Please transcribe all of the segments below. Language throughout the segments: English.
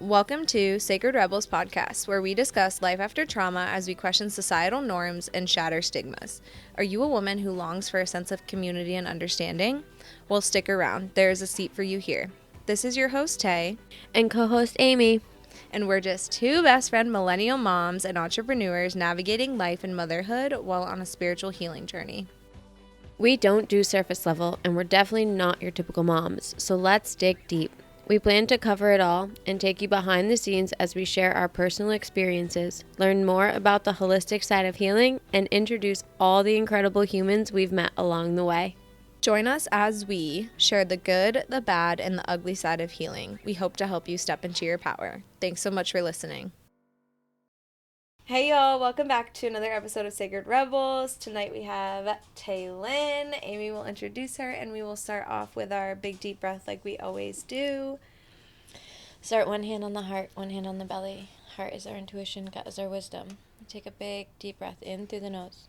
Welcome to Sacred Rebels podcast, where we discuss life after trauma as we question societal norms and shatter stigmas. Are you a woman who longs for a sense of community and understanding? Well, stick around. There is a seat for you here. This is your host, Tay. And co-host, Amy. And we're just two best friend millennial moms and entrepreneurs navigating life and motherhood while on a spiritual healing journey. We don't do surface level, and we're definitely not your typical moms, so let's dig deep. We plan to cover it all and take you behind the scenes as we share our personal experiences, learn more about the holistic side of healing, and introduce all the incredible humans we've met along the way. Join us as we share the good, the bad, and the ugly side of healing. We hope to help you step into your power. Thanks so much for listening. Hey y'all, welcome back to another episode of Sacred Rebels. Tonight we have Tay Lynn. Amy will introduce her, and we will start off with our big deep breath like we always do. Start one hand on the heart, one hand on the belly. Heart is our intuition, gut is our wisdom. Take a big deep breath in through the nose.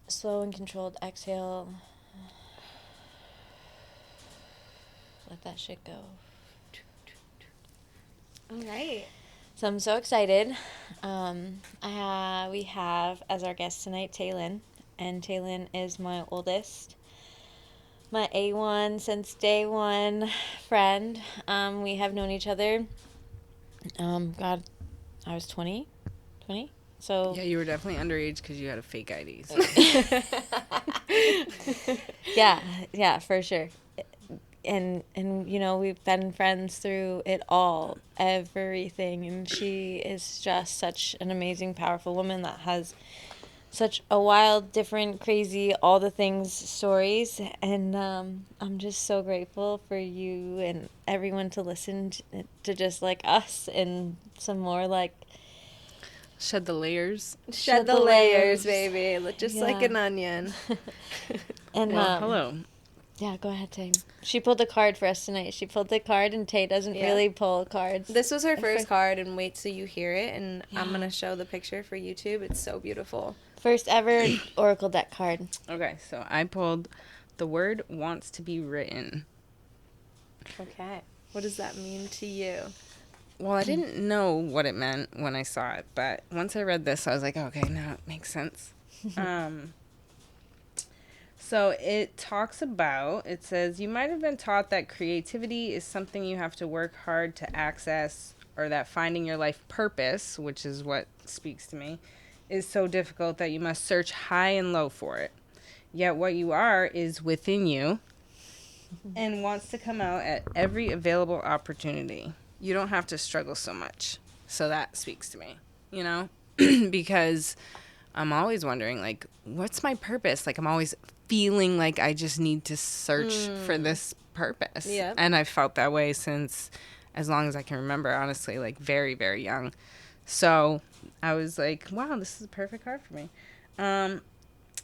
Slow and controlled exhale. Let that shit go. All right. So I'm so excited. We have as our guest tonight Tay Lynn, and Tay Lynn is my oldest, my A1 since day one friend. We have known each other. I was 20. So yeah, you were definitely underage because you had a fake ID. So. yeah, for sure. And you know, we've been friends through it all, everything, and she is just such an amazing, powerful woman that has such a wild, different, crazy, all the things stories, and I'm just so grateful for you and everyone to listen to just like us and some more like Shed the layers. Shed the layers, baby. Just like an onion. And hello. Yeah, go ahead, Tay. She pulled a card for us tonight. She pulled the card, and Tay doesn't really pull cards. This was her first card, and wait till you hear it, and I'm going to show the picture for YouTube. It's so beautiful. First ever Oracle deck card. Okay, so I pulled the word wants to be written. Okay. What does that mean to you? Well, I didn't know what it meant when I saw it, but once I read this, I was like, okay, now it makes sense. So it says, you might have been taught that creativity is something you have to work hard to access, or that finding your life purpose, which is what speaks to me, is so difficult that you must search high and low for it. Yet what you are is within you and wants to come out at every available opportunity. You don't have to struggle so much. So that speaks to me, you know, because I'm always wondering, like, what's my purpose? Like, I'm always feeling like I just need to search for this purpose. Yeah. And I've felt that way since as long as I can remember, honestly, like very, very young. So I was like, wow, this is a perfect card for me.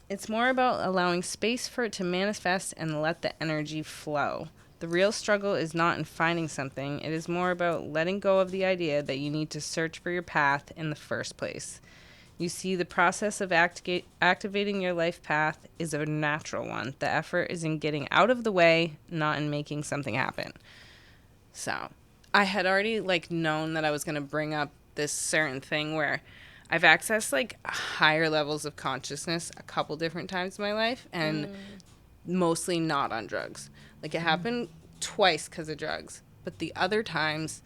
It's more about allowing space for it to manifest and let the energy flow. The real struggle is not in finding something. It is more about letting go of the idea that you need to search for your path in the first place. You see, the process of activating your life path is a natural one. The effort is in getting out of the way, not in making something happen. So I had already known that I was going to bring up this certain thing where I've accessed higher levels of consciousness a couple different times in my life, and mostly not on drugs. It happened twice because of drugs, but the other times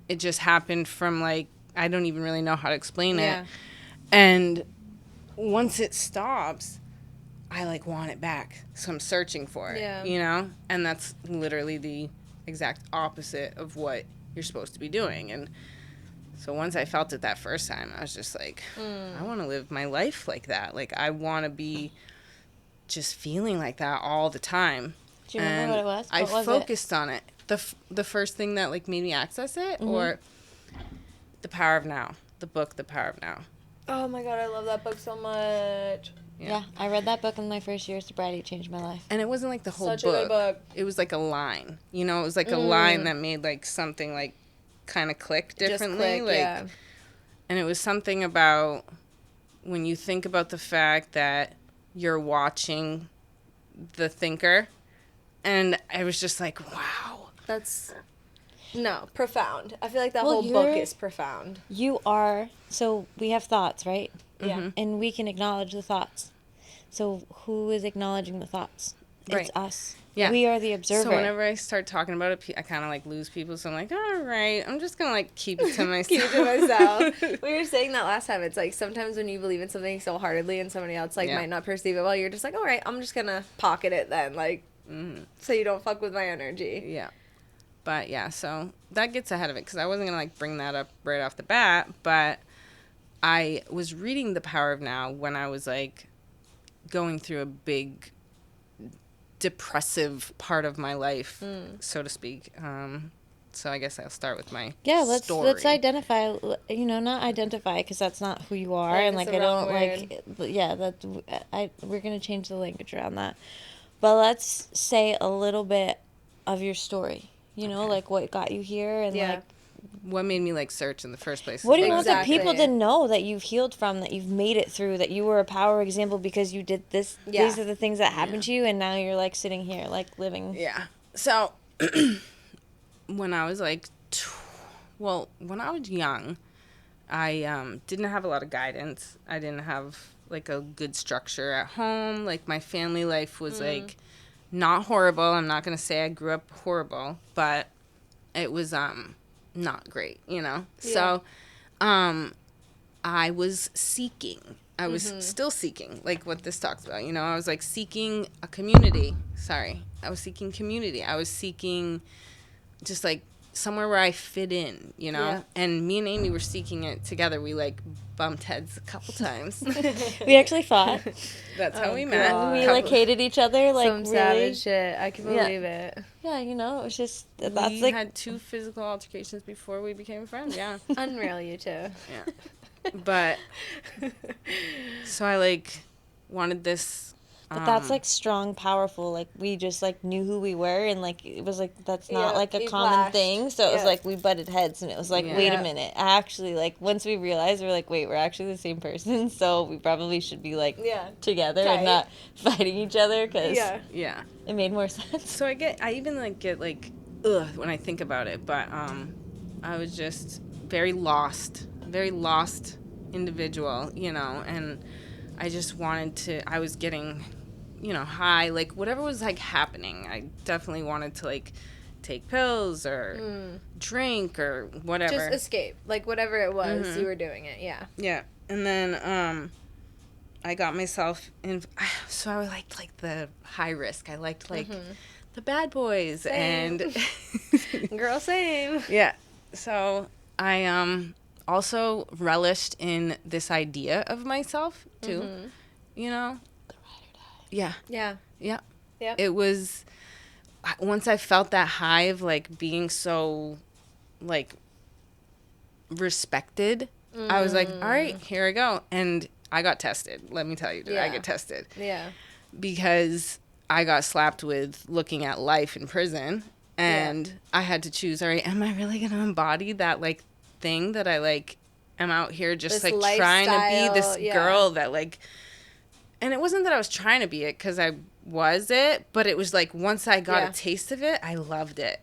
it just happened from I don't even really know how to explain it. And once it stops, I want it back. So I'm searching for it, you know? And that's literally the exact opposite of what you're supposed to be doing. And so once I felt it that first time, I was just like, I want to live my life like that. I want to be just feeling like that all the time. Do you remember what it was? I focused on it. The first thing that made me access it, or The Power of Now, the book, The Power of Now. Oh my God, I love that book so much. Yeah, I read that book in my first year of sobriety. It changed my life. And it wasn't the whole Such book. a good book. It was a line. You know, it was a line that made something kind of click differently. Just click, And it was something about when you think about the fact that you're watching the thinker. And I was just like, wow. That's No, profound. I feel like that Well, whole book you're- is profound. You are, so we have thoughts, right? Yeah. And we can acknowledge the thoughts. So who is acknowledging the thoughts? Right. It's us. Yeah. We are the observer. So whenever I start talking about it, I kind of like lose people. So I'm like, all right, I'm just gonna like keep it to myself. Keep it to myself. We were saying that last time. It's like sometimes when you believe in something so heartedly and somebody else like might not perceive it well, you're just like, all right, I'm just gonna pocket it then, like, so you don't fuck with my energy. Yeah. But yeah, so that gets ahead of it because I wasn't gonna like bring that up right off the bat, but I was reading The Power of Now when I was like going through a big depressive part of my life, so to speak. So I guess I'll start with my story. let's identify. Not identify because that's not who you are, and like I don't like. Yeah, we're gonna change the language around that, but let's say a little bit of your story. Like what got you here, and like what made me like search in the first place. What do you want the people to know that you've healed from, that you've made it through, that you were a power example because you did this? Yeah. These are the things that happened to you, and now you're like sitting here like living. Yeah. So when I was like, when I was young, I didn't have a lot of guidance. I didn't have like a good structure at home. Like my family life was like not horrible. I'm not gonna say I grew up horrible, but it was not great, Yeah. So I was seeking. I was still seeking, like what this talks about. I was like seeking a community. I was seeking community. I was seeking just like somewhere where I fit in, Yeah. And me and Amy were seeking it together. We like bumped heads a couple times. We actually fought. That's how we met. And we like hated each other. Like some really. savage shit. I can believe it. Yeah, it was just that's We like had 2 physical altercations before we became friends. Yeah. Unreal, you two. Yeah. But so I like wanted this. But that's like strong, powerful. Like we just like knew who we were, and like it was like that's not like a common thing. So it was like we butted heads, and it was like, wait a minute. Actually, like once we realized, we're like, wait, we're actually the same person. So we probably should be like together and not fighting each other because it made more sense. So I even like get like ugh when I think about it. But I was just very lost individual, and I just wanted to. I was getting high, like whatever was like happening. I definitely wanted to like take pills or drink or whatever. Just escape. Like whatever it was, you were doing it. Yeah. Yeah. And then I got myself in. So I liked like the high risk. I liked like the bad boys. Same. And Girl, same. Yeah. So I also relished in this idea of myself too. Yeah. Yeah. Yeah. Yeah. It was once I felt that high of like being so like respected, I was like, all right, here I go. And I got tested. Let me tell you, I get tested? Yeah. Because I got slapped with looking at life in prison, and I had to choose, all right, am I really going to embody that like thing that I like am out here just this like trying to be this lifestyle, girl that like. And it wasn't that I was trying to be it because I was it, but it was like once I got a taste of it, I loved it.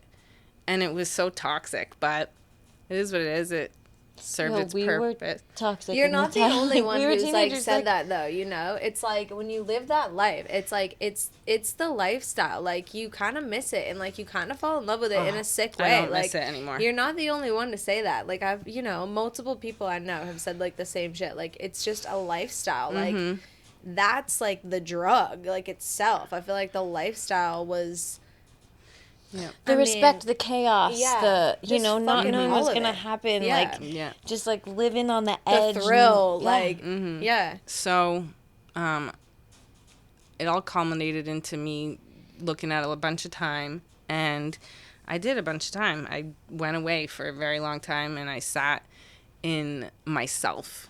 And it was so toxic, but it is what it is. It served its purpose. Were toxic. You're not the only one who's like said like, that though, It's like when you live that life, it's like it's the lifestyle. Like you kind of miss it and like you kind of fall in love with it in a sick way. I don't like miss it anymore. You're not the only one to say that. Like I've, multiple people I know have said like the same shit. Like it's just a lifestyle. Like that's like the drug like itself. I feel like the lifestyle was the respect, the chaos, the not knowing what's gonna happen, just like living on the edge, the thrill, So it all culminated into me looking at it a bunch of time, and I did a bunch of time. I went away for a very long time, and I sat in myself,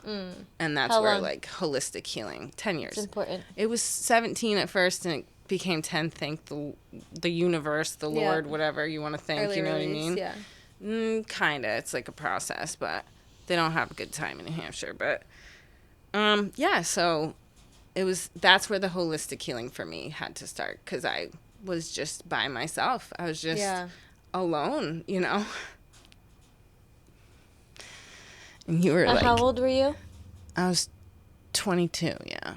and that's where like holistic healing 10 years. It's important. It was 17 at first, and it became 10. Thank the universe, the Lord, whatever you want to think. Early you know release, what I mean? Kinda. It's like a process, but they don't have a good time in New Hampshire. But so that's where the holistic healing for me had to start, because I was just by myself. I was just alone, And you were like, how old were you? I was 22, yeah.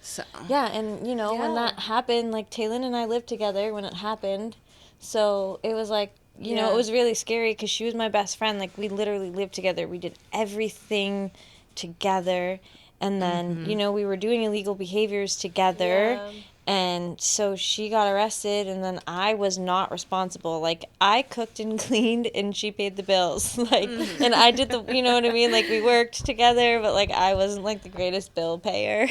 So. Yeah, and, you know, when that happened, like, Tay Lynn and I lived together when it happened. So it was like, you know, it was really scary because she was my best friend. Like, we literally lived together. We did everything together. And then, you know, we were doing illegal behaviors together. Yeah. And so she got arrested, and then I was not responsible. Like, I cooked and cleaned, and she paid the bills. Like, and I did the, you know what I mean? Like, we worked together, but, like, I wasn't, like, the greatest bill payer.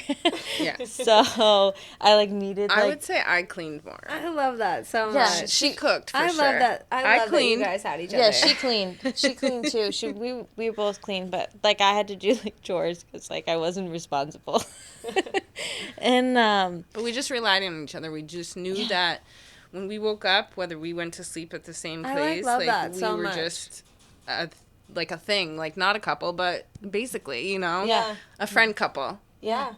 Yeah. So I, like, needed, like... I would say I cleaned more. I love that so much. She cooked, for sure. I love that. I love that you guys had each other. Yeah, she cleaned. She cleaned, too. We were both clean, but, like, I had to do, like, chores because, like, I wasn't responsible. And, But we just relied on each other. We just knew that when we woke up, whether we went to sleep at the same place, love that we so were much. just like a thing, like not a couple, but basically, you know, a friend couple. Yeah.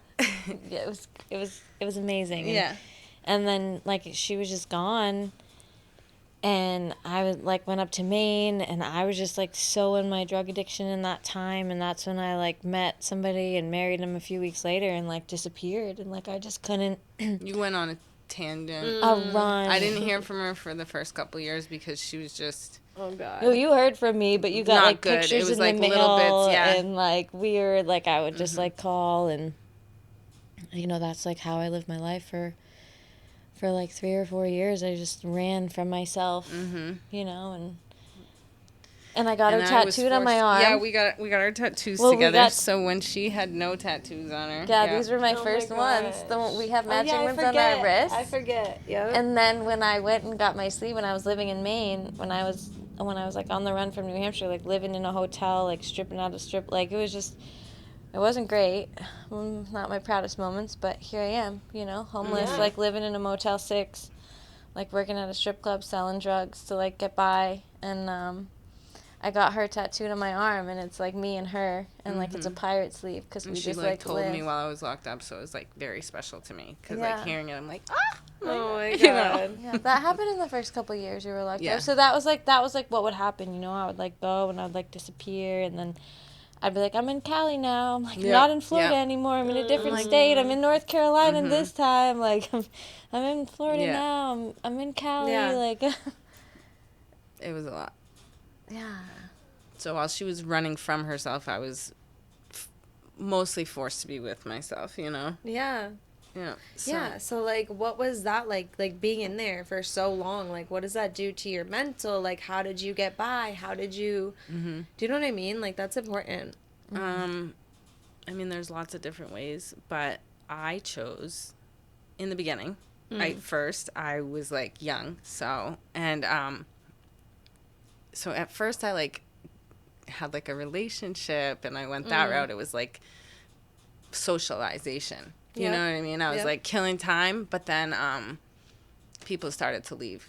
It was amazing. And then, like, she was just gone, and I went up to Maine, and I was just, like, so in my drug addiction in that time, and that's when I, like, met somebody and married him a few weeks later and, like, disappeared, and, like, I just couldn't... You went on a tangent. A run. I didn't hear from her for the first couple years because she was just... Oh, God. No, you heard from me, but you got, not like, good. pictures It was in like the mail, little bits, and, like, weird, like, I would just, like, call, and, you know, that's, like, how I lived my life for like 3 or 4 years. I just ran from myself, you know, and I got her tattooed on my arm. Yeah, we got our tattoos together. So when she had no tattoos on her. Yeah, these were my first ones. We have matching ones on our wrists. I forget. Yeah. And then when I went and got my sleeve when I was living in Maine, when I was like on the run from New Hampshire, like living in a hotel, like stripping out of strip, like it wasn't great. Not my proudest moments, but here I am, you know, homeless, like living in a Motel 6, like working at a strip club, selling drugs to, like, get by. And I got her tattooed on my arm, and it's, like, me and her, and, like, it's a pirate sleeve because we just, like, told live. me while I was locked up, so it was, like, very special to me. Because, like, hearing it, I'm like, ah! Oh, my God. You know? Yeah, that happened in the first couple of years you were locked Yeah. up. So that was, like, what would happen, you know? I would, like, go, and I would, like, disappear, and then... I'd be like, I'm in Cali now. I'm like, not in Florida anymore. I'm in a different state. I'm in North Carolina this time. Like, I'm in Florida now. I'm in Cali. Yeah. Like, It was a lot. Yeah. So while she was running from herself, I was mostly forced to be with myself, you know? Yeah. Yeah. So, like, what was that like being in there for so long? Like, what does that do to your mental? Like, how did you get by? How did you... Do you know what I mean? Like, that's important. I mean, there's lots of different ways, but I chose, in the beginning, I was, like, young, so, and, so at first I, like, had, like, a relationship, and I went that route. It was, like, socialization. You know what I mean? I was, like, killing time, but then people started to leave,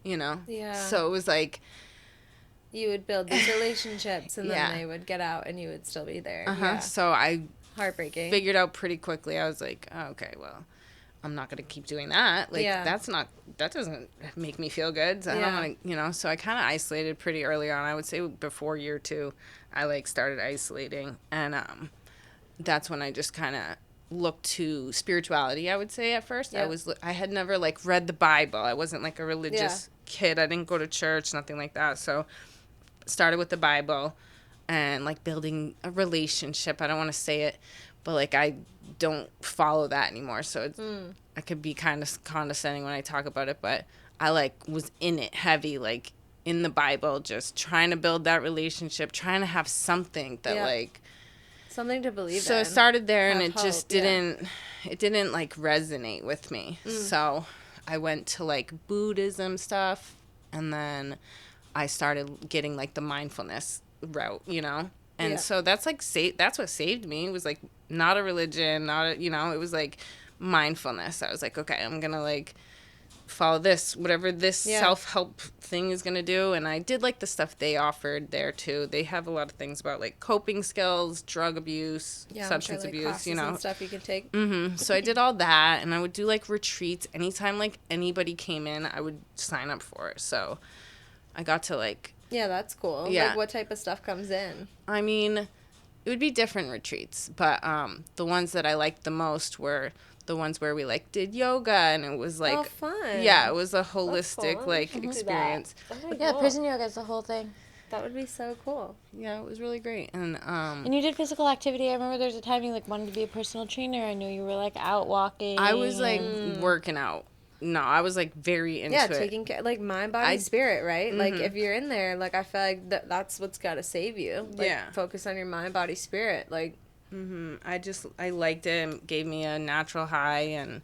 you know? Yeah. So it was, like... You would build these relationships, and then they would get out, and you would still be there. Yeah. So I Heartbreaking. figured out pretty quickly. I was like, oh, okay, well, I'm not going to keep doing that. Like, that doesn't make me feel good. So I don't want to, you know? So I kind of isolated pretty early on. I would say before year 2, I, like, started isolating. And that's when I just kind of... look to spirituality, I would say, at first. I had never, like, read the Bible. I wasn't, like, a religious kid. I didn't go to church, nothing like that. So started with the Bible and, like, building a relationship. I don't want to say it, but, like, I don't follow that anymore. So it's, I could be kind of condescending when I talk about it, but I, like, was in it heavy, like, in the Bible, just trying to build that relationship, trying to have something that, like... Something to believe in. So it started there, and it hope, just didn't, it didn't, like, resonate with me. So I went to, like, Buddhism stuff, and then I started getting, like, the mindfulness route, you know? And so that's, like, that's what saved me. It was, like, not a religion, you know, it was, like, mindfulness. I was like, okay, I'm going to, like, follow this, whatever this self-help thing is going to do. And I did, like, the stuff they offered there, too. They have a lot of things about, like, coping skills, drug abuse, substance abuse, you know. And stuff you can take. So I did all that, and I would do, like, retreats. Anytime, like, anybody came in, I would sign up for it. So I got to, like... Yeah, that's cool. Yeah. Like, what type of stuff comes in? I mean, it would be different retreats, but the ones that I liked the most were the ones where we like did yoga, and it was like, oh, fun. yeah, it was a holistic fun. like We should do experience. Yeah, prison yoga is the whole thing. That would be so cool. Yeah, it was really great. And you did physical activity. I remember there's a time you like wanted to be a personal trainer. I know you were like out walking. I was like working out. No, I was like very into it. Taking care, like mind, body, spirit, right? Like if you're in there, like I feel like that's what's got to save you. Like, focus on your mind, body, spirit. Like, I liked it. It gave me a natural high, and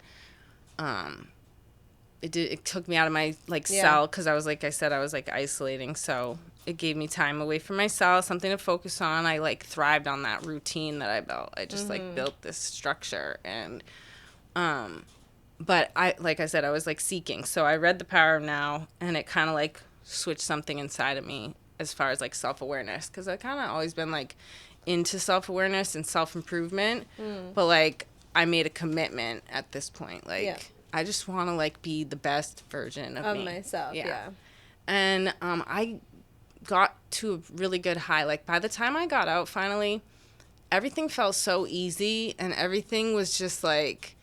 it took me out of my like cell, because I was like I said, I was like isolating, so it gave me time away from my cell, something to focus on. I like thrived on that routine that I built. I just like built this structure, and but I, like I said, I was like seeking. So I read The Power of Now, and it kind of like switched something inside of me as far as like self-awareness, because I kind of always been like into self-awareness and self-improvement, but like I made a commitment at this point, like I just want to like be the best version of me. myself. Yeah. And I got to a really good high. Like by the time I got out finally, everything felt so easy, and everything was just like,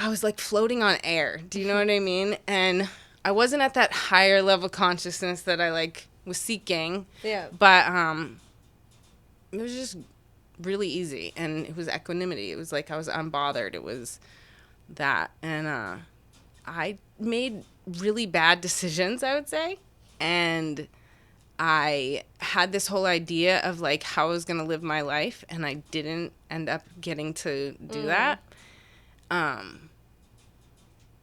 I was like floating on air. Do you know what I mean? And I wasn't at that higher level consciousness that I like was seeking. Yeah. But it was just really easy, and it was equanimity. It was like I was unbothered. It was that, and I made really bad decisions, I would say, and I had this whole idea of like how I was gonna live my life, and I didn't end up getting to do that.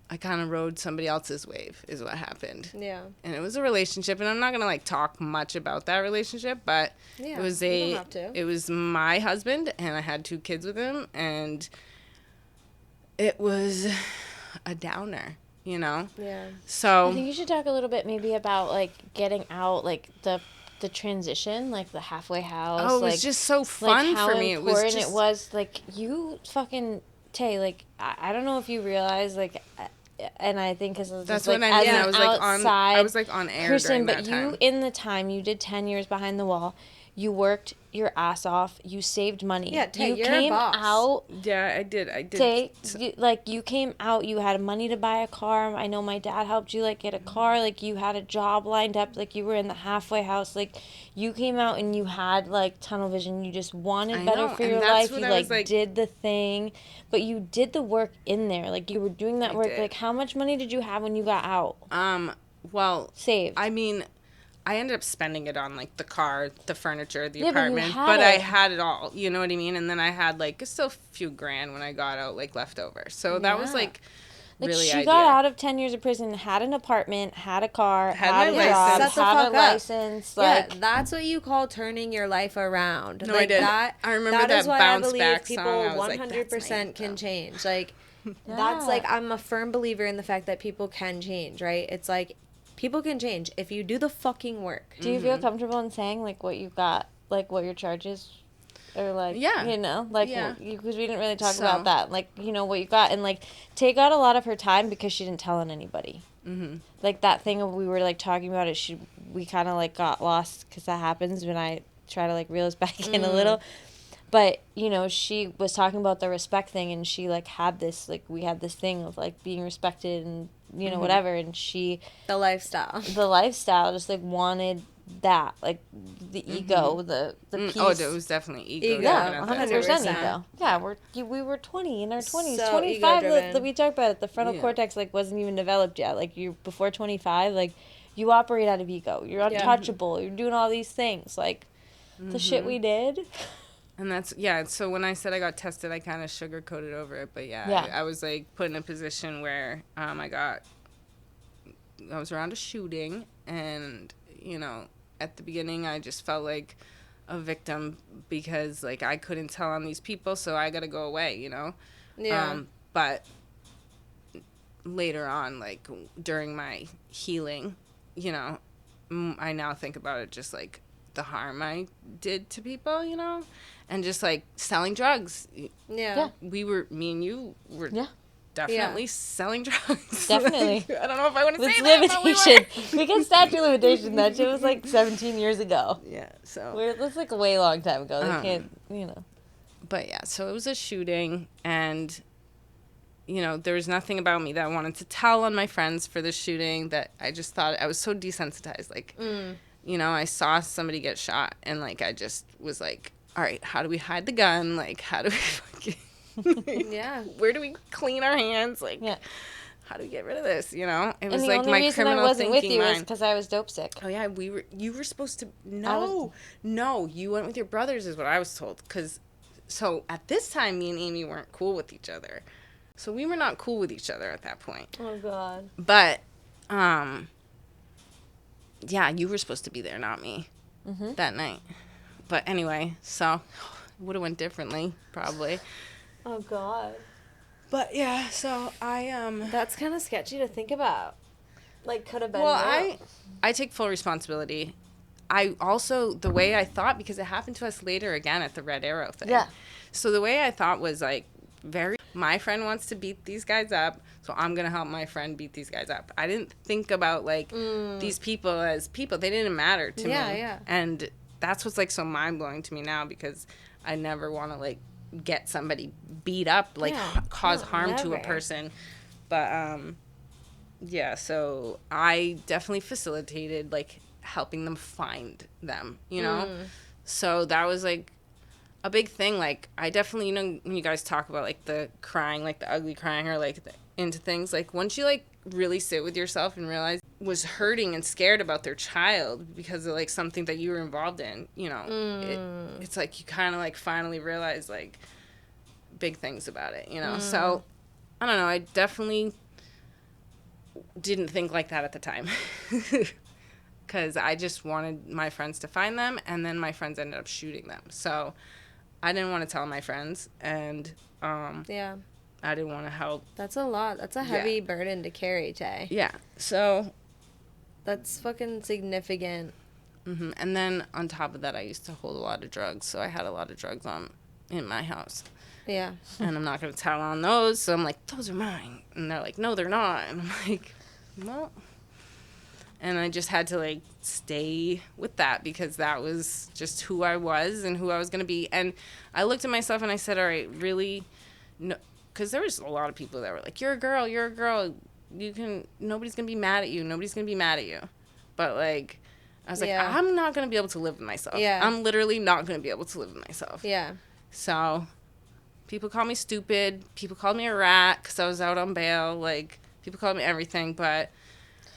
I kind of rode somebody else's wave is what happened. Yeah. And it was a relationship, and I'm not going to like talk much about that relationship, but it was it was my husband, and I had 2 kids with him, and it was a downer, you know? Yeah. So I think you should talk a little bit maybe about like getting out, like the transition, like the halfway house. Oh, it was like, just so fun like for me. It was just... it was like you fucking Tay, like I don't know if you realize, like, and I think because that's like, what I mean. As I was like on air person, during that but time. you in the time you did 10 years behind the wall. You worked your ass off. You saved money. Yeah, Tay, you you're came a boss. out. Yeah, I did. Tay, you came out. You had money to buy a car. I know my dad helped you like get a car. Like you had a job lined up. Like you were in the halfway house. Like you came out and you had like tunnel vision. You just wanted better for your life. You like did the thing, but you did the work in there. Like you were doing that work. Like how much money did you have when you got out? Well, saved. I mean, I ended up spending it on, like, the car, the furniture, the apartment. But I had it all, you know what I mean? And then I had, like, still a few grand when I got out, like, left over. So that was, like really she got out of 10 years of prison, had an apartment, had a car, had a job, had a license. Like, yeah, that's what you call turning your life around. No, like, I did. I remember that bounce back song. People 100% can change. Like, that's, like, I'm a firm believer in the fact that people can change, right? It's, like, people can change if you do the fucking work. Do you feel comfortable in saying, like, what you got, like, what your charges or, like, you know, like, because we didn't really talk about that. Like, you know, what you got. And, like, Tay got a lot of her time because she didn't tell on anybody. Mm-hmm. Like, that thing we were, like, talking about it, we kind of, like, got lost because that happens when I try to, like, reel us back in a little. But, you know, she was talking about the respect thing, and she, like, had this, like, we had this thing of, like, being respected and, you know, whatever, and she... The lifestyle, just, like, wanted that, like, the ego, the peace. Oh, it was definitely ego. Yeah, 100% ego. Yeah, we were 20, in our 20s. So 25, we talked about it, the frontal cortex, like, wasn't even developed yet. Like, you before 25, like, you operate out of ego. You're untouchable. You're doing all these things. Like, the shit we did... And that's, so when I said I got tested, I kind of sugar-coated over it. But, I was, like, put in a position where I was around a shooting. And, you know, at the beginning, I just felt like a victim because, like, I couldn't tell on these people, so I got to go away, you know? Yeah. But later on, like, during my healing, you know, I now think about it just, like, the harm I did to people, you know, and just like selling drugs. Yeah. Me and you were definitely selling drugs. Definitely. Like, I don't know if I want to With say that, but we limitation. We get statute of limitation. That shit was like 17 years ago. Yeah, so. That's like a way long time ago. They can't, you know. But yeah, so it was a shooting, and, you know, there was nothing about me that I wanted to tell on my friends for the shooting, that I just thought I was so desensitized. Like, you know, I saw somebody get shot, and, like, I just was like, all right, how do we hide the gun? Like, how do we fucking... Yeah. Where do we clean our hands? Like, Yeah. how do we get rid of this? You know? It was And the like only my reason criminal I wasn't with thinking you is mind. because I was dope sick. Oh, yeah, you were supposed to... No, you went with your brothers is what I was told. So at this time, me and Amy weren't cool with each other. So we were not cool with each other at that point. Oh, God. But, yeah, you were supposed to be there, not me, that night. But anyway, so would have went differently, probably. Oh, God. But yeah, so I That's kind of sketchy to think about. Like, could have been. Well, I take full responsibility. I also, the way I thought, because it happened to us later again at the Red Arrow thing. Yeah. So the way I thought was like, my friend wants to beat these guys up, so I'm going to help my friend beat these guys up. I didn't think about, like, these people as people. They didn't matter to me. Yeah. And that's what's, like, so mind-blowing to me now, because I never want to, like, get somebody beat up, like, cause harm to a person. But, yeah, so I definitely facilitated, like, helping them find them, you know? So that was, like, a big thing. Like, I definitely, you know, when you guys talk about, like, the crying, like, the ugly crying, or, like, into things, like, once you, like, really sit with yourself and realize was hurting and scared about their child because of, like, something that you were involved in, you know, it's like you kind of, like, finally realize, like, big things about it, you know? So, I don't know, I definitely didn't think like that at the time. Because I just wanted my friends to find them, and then my friends ended up shooting them. So I didn't want to tell my friends, and Yeah. I didn't want to help. That's a lot. That's a heavy burden to carry, Tay. Yeah. So. That's fucking significant. And then on top of that, I used to hold a lot of drugs. So I had a lot of drugs in my house. Yeah. And I'm not going to tell on those. So I'm like, those are mine. And they're like, no, they're not. And I'm like, well. And I just had to, like, stay with that, because that was just who I was and who I was going to be. And I looked at myself and I said, all right, really? No, because there was a lot of people that were like, you're a girl. Nobody's going to be mad at you. Nobody's going to be mad at you. But, like, I was like, I'm not going to be able to live with myself. Yeah. I'm literally not going to be able to live with myself. Yeah. So people called me stupid. People called me a rat because I was out on bail. Like, people called me everything. But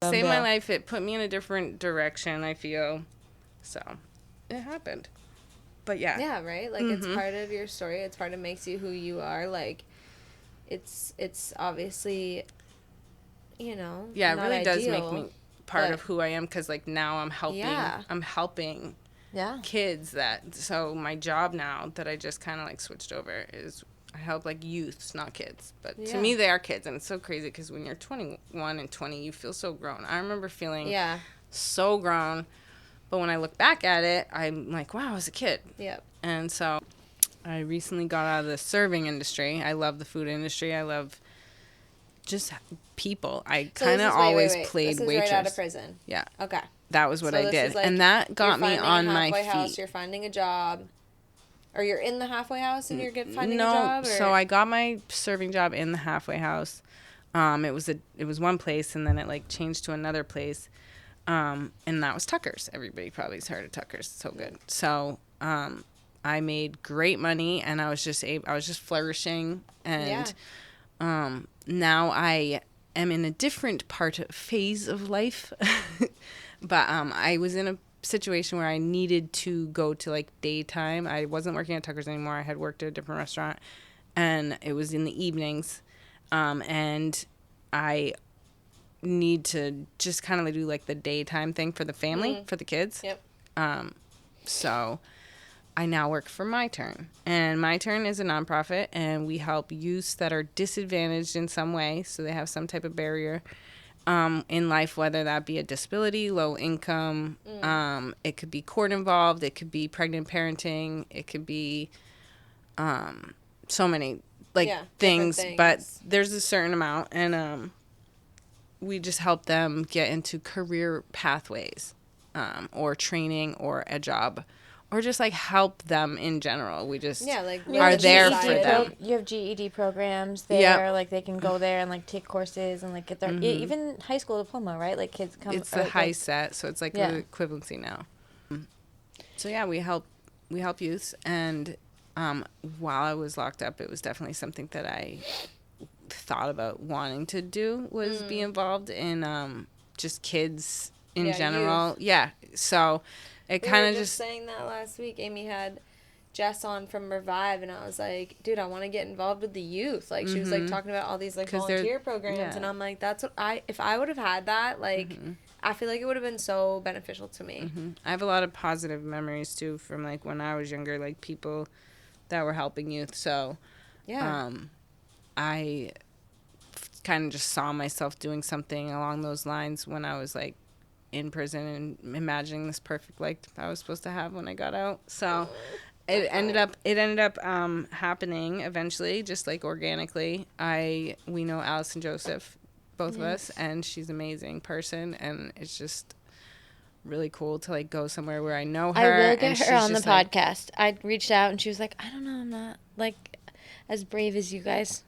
saved my life. It put me in a different direction, I feel. So it happened. But yeah. Yeah, right? Like, it's part of your story. It's part of makes you who you are. Like, it's obviously, you know, yeah, it not really does ideal, make me part of who I am, because, like, now I'm helping kids so my job now that I just kind of, like, switched over is I help, like, youths, not kids. But to me, they are kids. And it's so crazy because when you're 21 and 20, you feel so grown. I remember feeling so grown. But when I look back at it, I'm like, wow, I was a kid. Yep. And so I recently got out of the serving industry. I love the food industry. I love just people. I kind of always played this is waitress. Right out of prison. Yeah. Okay. That was what I did. Like, and that got me on my feet. House, you're finding a job. Or you're in the halfway house and you're finding a job? Or? So I got my serving job in the halfway house. It was one place, and then it, like, changed to another place. And that was Tucker's. Everybody probably has heard of Tucker's. It's so good. So I made great money, and I was just flourishing. And now I am in a different phase of life. But I was in a situation where I needed to go to, like, daytime. I wasn't working at Tucker's anymore. I had worked at a different restaurant, and it was in the evenings. And I need to just kind of do, like, the daytime thing for the family, for the kids. Yep. So I now work for My Turn, and My Turn is a nonprofit, and we help youths that are disadvantaged in some way, so they have some type of barrier in life, whether that be a disability, low income, it could be court involved, it could be pregnant parenting, it could be so many, like things, but things. there's a certain amount, and we just help them get into career pathways, or training or a job, or just like help them in general. We just like are there for GED them. You have GED programs there, Yep. like they can go there and like take courses and like get their even high school diploma, right? Like kids come. It's the high set, so it's like Yeah. the equivalency now. So yeah, we help youths, and while I was locked up, it was definitely something that I thought about wanting to do, was be involved in just kids in general. Youth. Yeah, so it kind of just saying that last week. Amy had Jess on from Revive, and I was like, dude, I want to get involved with the youth. Like, she was like talking about all these like volunteer programs, and I'm like, that's what if I would have had that, like, I feel like it would have been so beneficial to me. I have a lot of positive memories too from like when I was younger, like people that were helping youth. So I kind of just saw myself doing something along those lines when I was like in prison and imagining this perfect life I was supposed to have when I got out. So it ended up happening eventually, just like organically. We know Alice and Joseph, both of us, and she's an amazing person, and it's just really cool to like go somewhere where I know her. I will get and her she's on the just, like, podcast. I reached out and she was like, I don't know, I'm not like as brave as you guys.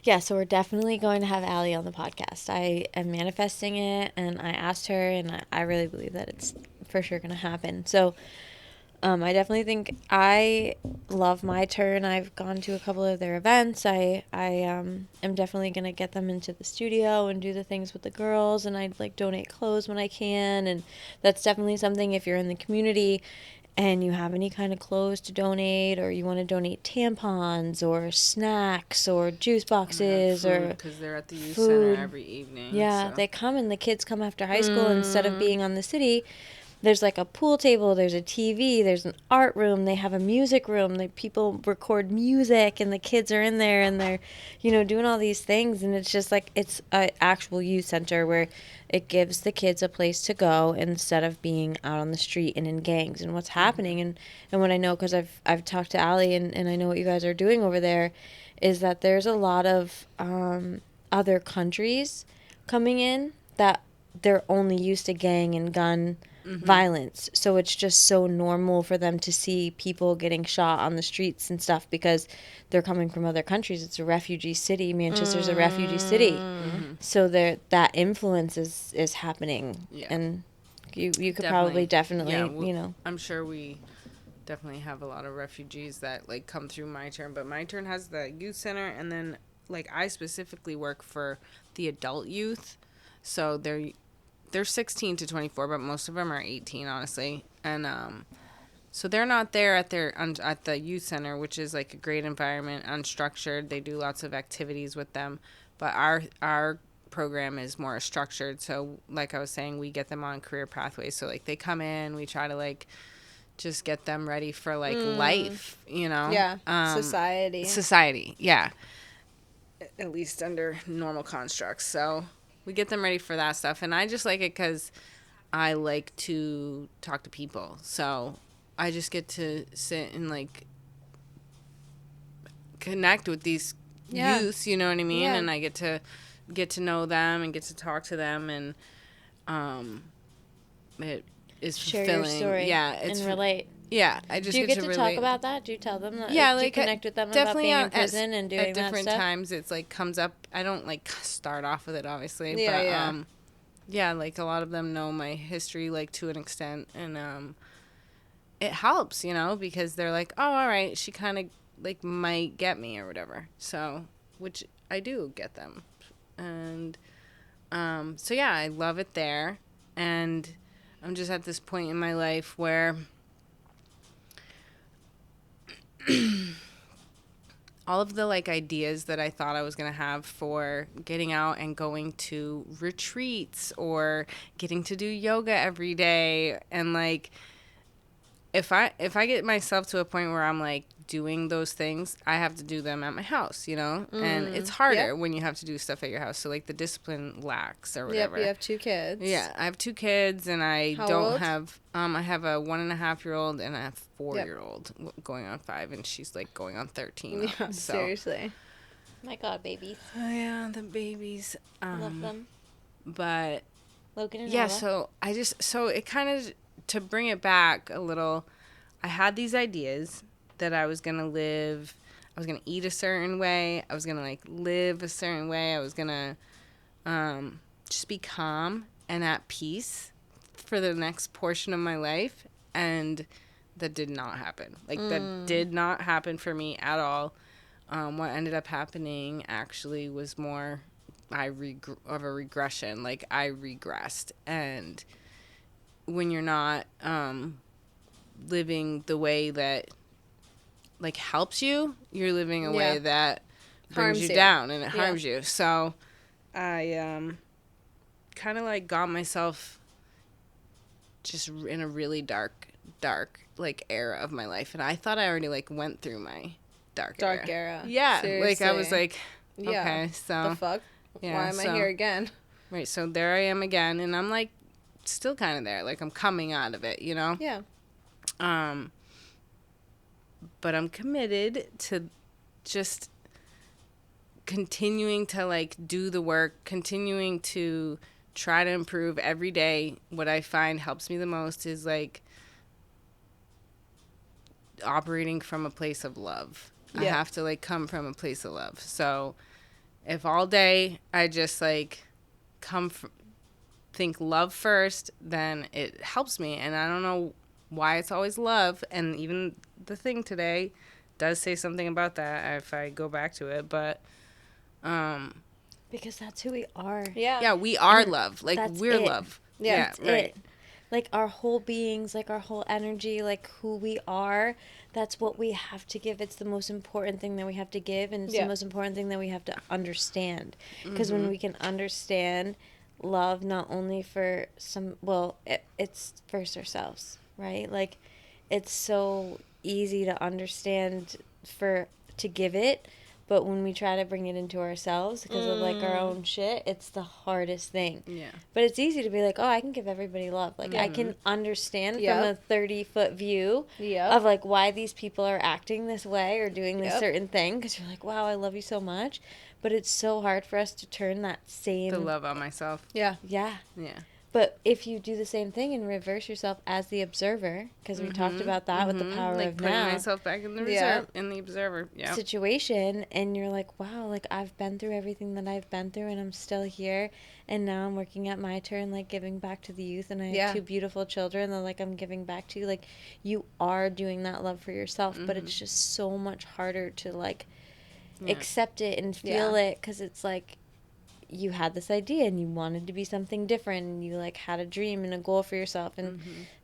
Yeah, so we're definitely going to have Allie on the podcast. I am manifesting it, and I asked her, and I really believe that it's for sure going to happen. So I definitely think I love my turn. I've gone to a couple of their events. I am definitely going to get them into the studio and do the things with the girls, and I'd like donate clothes when I can, and that's definitely something if you're in the community and you have any kind of clothes to donate, or you want to donate tampons or snacks or juice boxes or because they're at the youth food. center every evening. Yeah, so. they come, and the kids come after high school instead of being on the city. There's like a pool table, there's a TV, there's an art room, they have a music room, people record music, and the kids are in there, and they're, doing all these things, and it's just like, it's an actual youth center where it gives the kids a place to go instead of being out on the street and in gangs. And what's happening, and what I know, because I've talked to Allie, and I know what you guys are doing over there, is that there's a lot of other countries coming in that they're only used to gang and gun violence, so it's just so normal for them to see people getting shot on the streets and stuff because they're coming from other countries. It's a refugee city. Manchester's a refugee city, so that influence is happening, and you could probably definitely I'm sure we definitely have a lot of refugees that like come through my turn, but my turn has the youth center, and then like I specifically work for the adult youth, so they're 16 to 24, but most of them are 18, honestly. And so they're not there at the youth center, which is like a great environment, unstructured. They do lots of activities with them, but our program is more structured. So like I was saying, we get them on career pathways. So like they come in, we try to like just get them ready for like life, Yeah, society, yeah, at least under normal constructs. So we get them ready for that stuff, and I just like it because I like to talk to people. So I just get to sit and like connect with these youths, you know what I mean? Yeah. And I get to know them and get to talk to them, and it is share fulfilling. Your story, and relate. Yeah, I just do you get get to relate. talk about that? Do you tell them that? Yeah, do you like connect with them about being in prison and doing at different that stuff? times. It's like comes up. I don't like start off with it, obviously. Yeah, but, yeah, like a lot of them know my history, like to an extent, and it helps, because they're like, oh, all right, she kind of like might get me or whatever. So, which I do get them, and so yeah, I love it there, and I'm just at this point in my life where all of the like ideas that I thought I was going to have for getting out and going to retreats or getting to do yoga every day, and like if I get myself to a point where I'm like doing those things, I have to do them at my house, you know? And it's harder when you have to do stuff at your house. So, like, the discipline lacks or whatever. Yep, you have 2 kids. Yeah, I have 2 kids, and I How don't old? have, I have a 1.5-year-old and a 4-year-old going on 5, and she's, like, going on 13. Yeah, so. seriously. My God, babies. Oh, yeah, the babies. Love them. But, Logan and yeah, Ella. so it kind of, to bring it back a little, I had these ideas that I was going to live, I was going to eat a certain way, I was going to, like, live a certain way, I was going to just be calm and at peace for the next portion of my life, and that did not happen. Like, that did not happen for me at all. What ended up happening actually was more of a regression. Like, I regressed, and when you're not living the way that, like, helps you, you're living a way that brings you down, and it harms you. So I kind of, like, got myself just in a really dark like era of my life, and I thought I already, like, went through my dark era. Yeah. Seriously. Like, I was like, okay, so the fuck? Yeah, why am I here again? Right, so there I am again, and I'm, like, still kind of there. Like, I'm coming out of it, you know? Yeah. But I'm committed to just continuing to, like, do the work, continuing to try to improve every day. What I find helps me the most is, like, operating from a place of love. I have to, like, come from a place of love. So if all day I just, like, think love first, then it helps me. And I don't know why it's always love. And even the thing today does say something about that if I go back to it. But because that's who we are. Yeah, we are love. Like, we're love. Yeah, that's it. Like, our whole beings, like, our whole energy, like, who we are, that's what we have to give. It's the most important thing that we have to give, and it's the most important thing that we have to understand. Because when we can understand love, not only for it's first ourselves, right? Like, it's so easy to understand to give it, but when we try to bring it into ourselves because of, like, our own shit, it's the hardest thing. Yeah. But it's easy to be like, oh, I can give everybody love. Like, I can understand from a 30-foot view of, like, why these people are acting this way or doing this certain thing, because you're like, wow, I love you so much. But it's so hard for us to turn that same... The love on myself. Yeah. But if you do the same thing and reverse yourself as the observer, because we talked about that with the power like of putting now. myself back in the in the observer situation, and you're like, wow, like, I've been through everything that I've been through, and I'm still here, and now I'm working at my turn, like, giving back to the youth, and I have 2 beautiful children that, like, I'm giving back to. Like, you are doing that love for yourself, but it's just so much harder to, like, accept it and feel it, because it's like, you had this idea and you wanted to be something different, and you, like, had a dream and a goal for yourself. And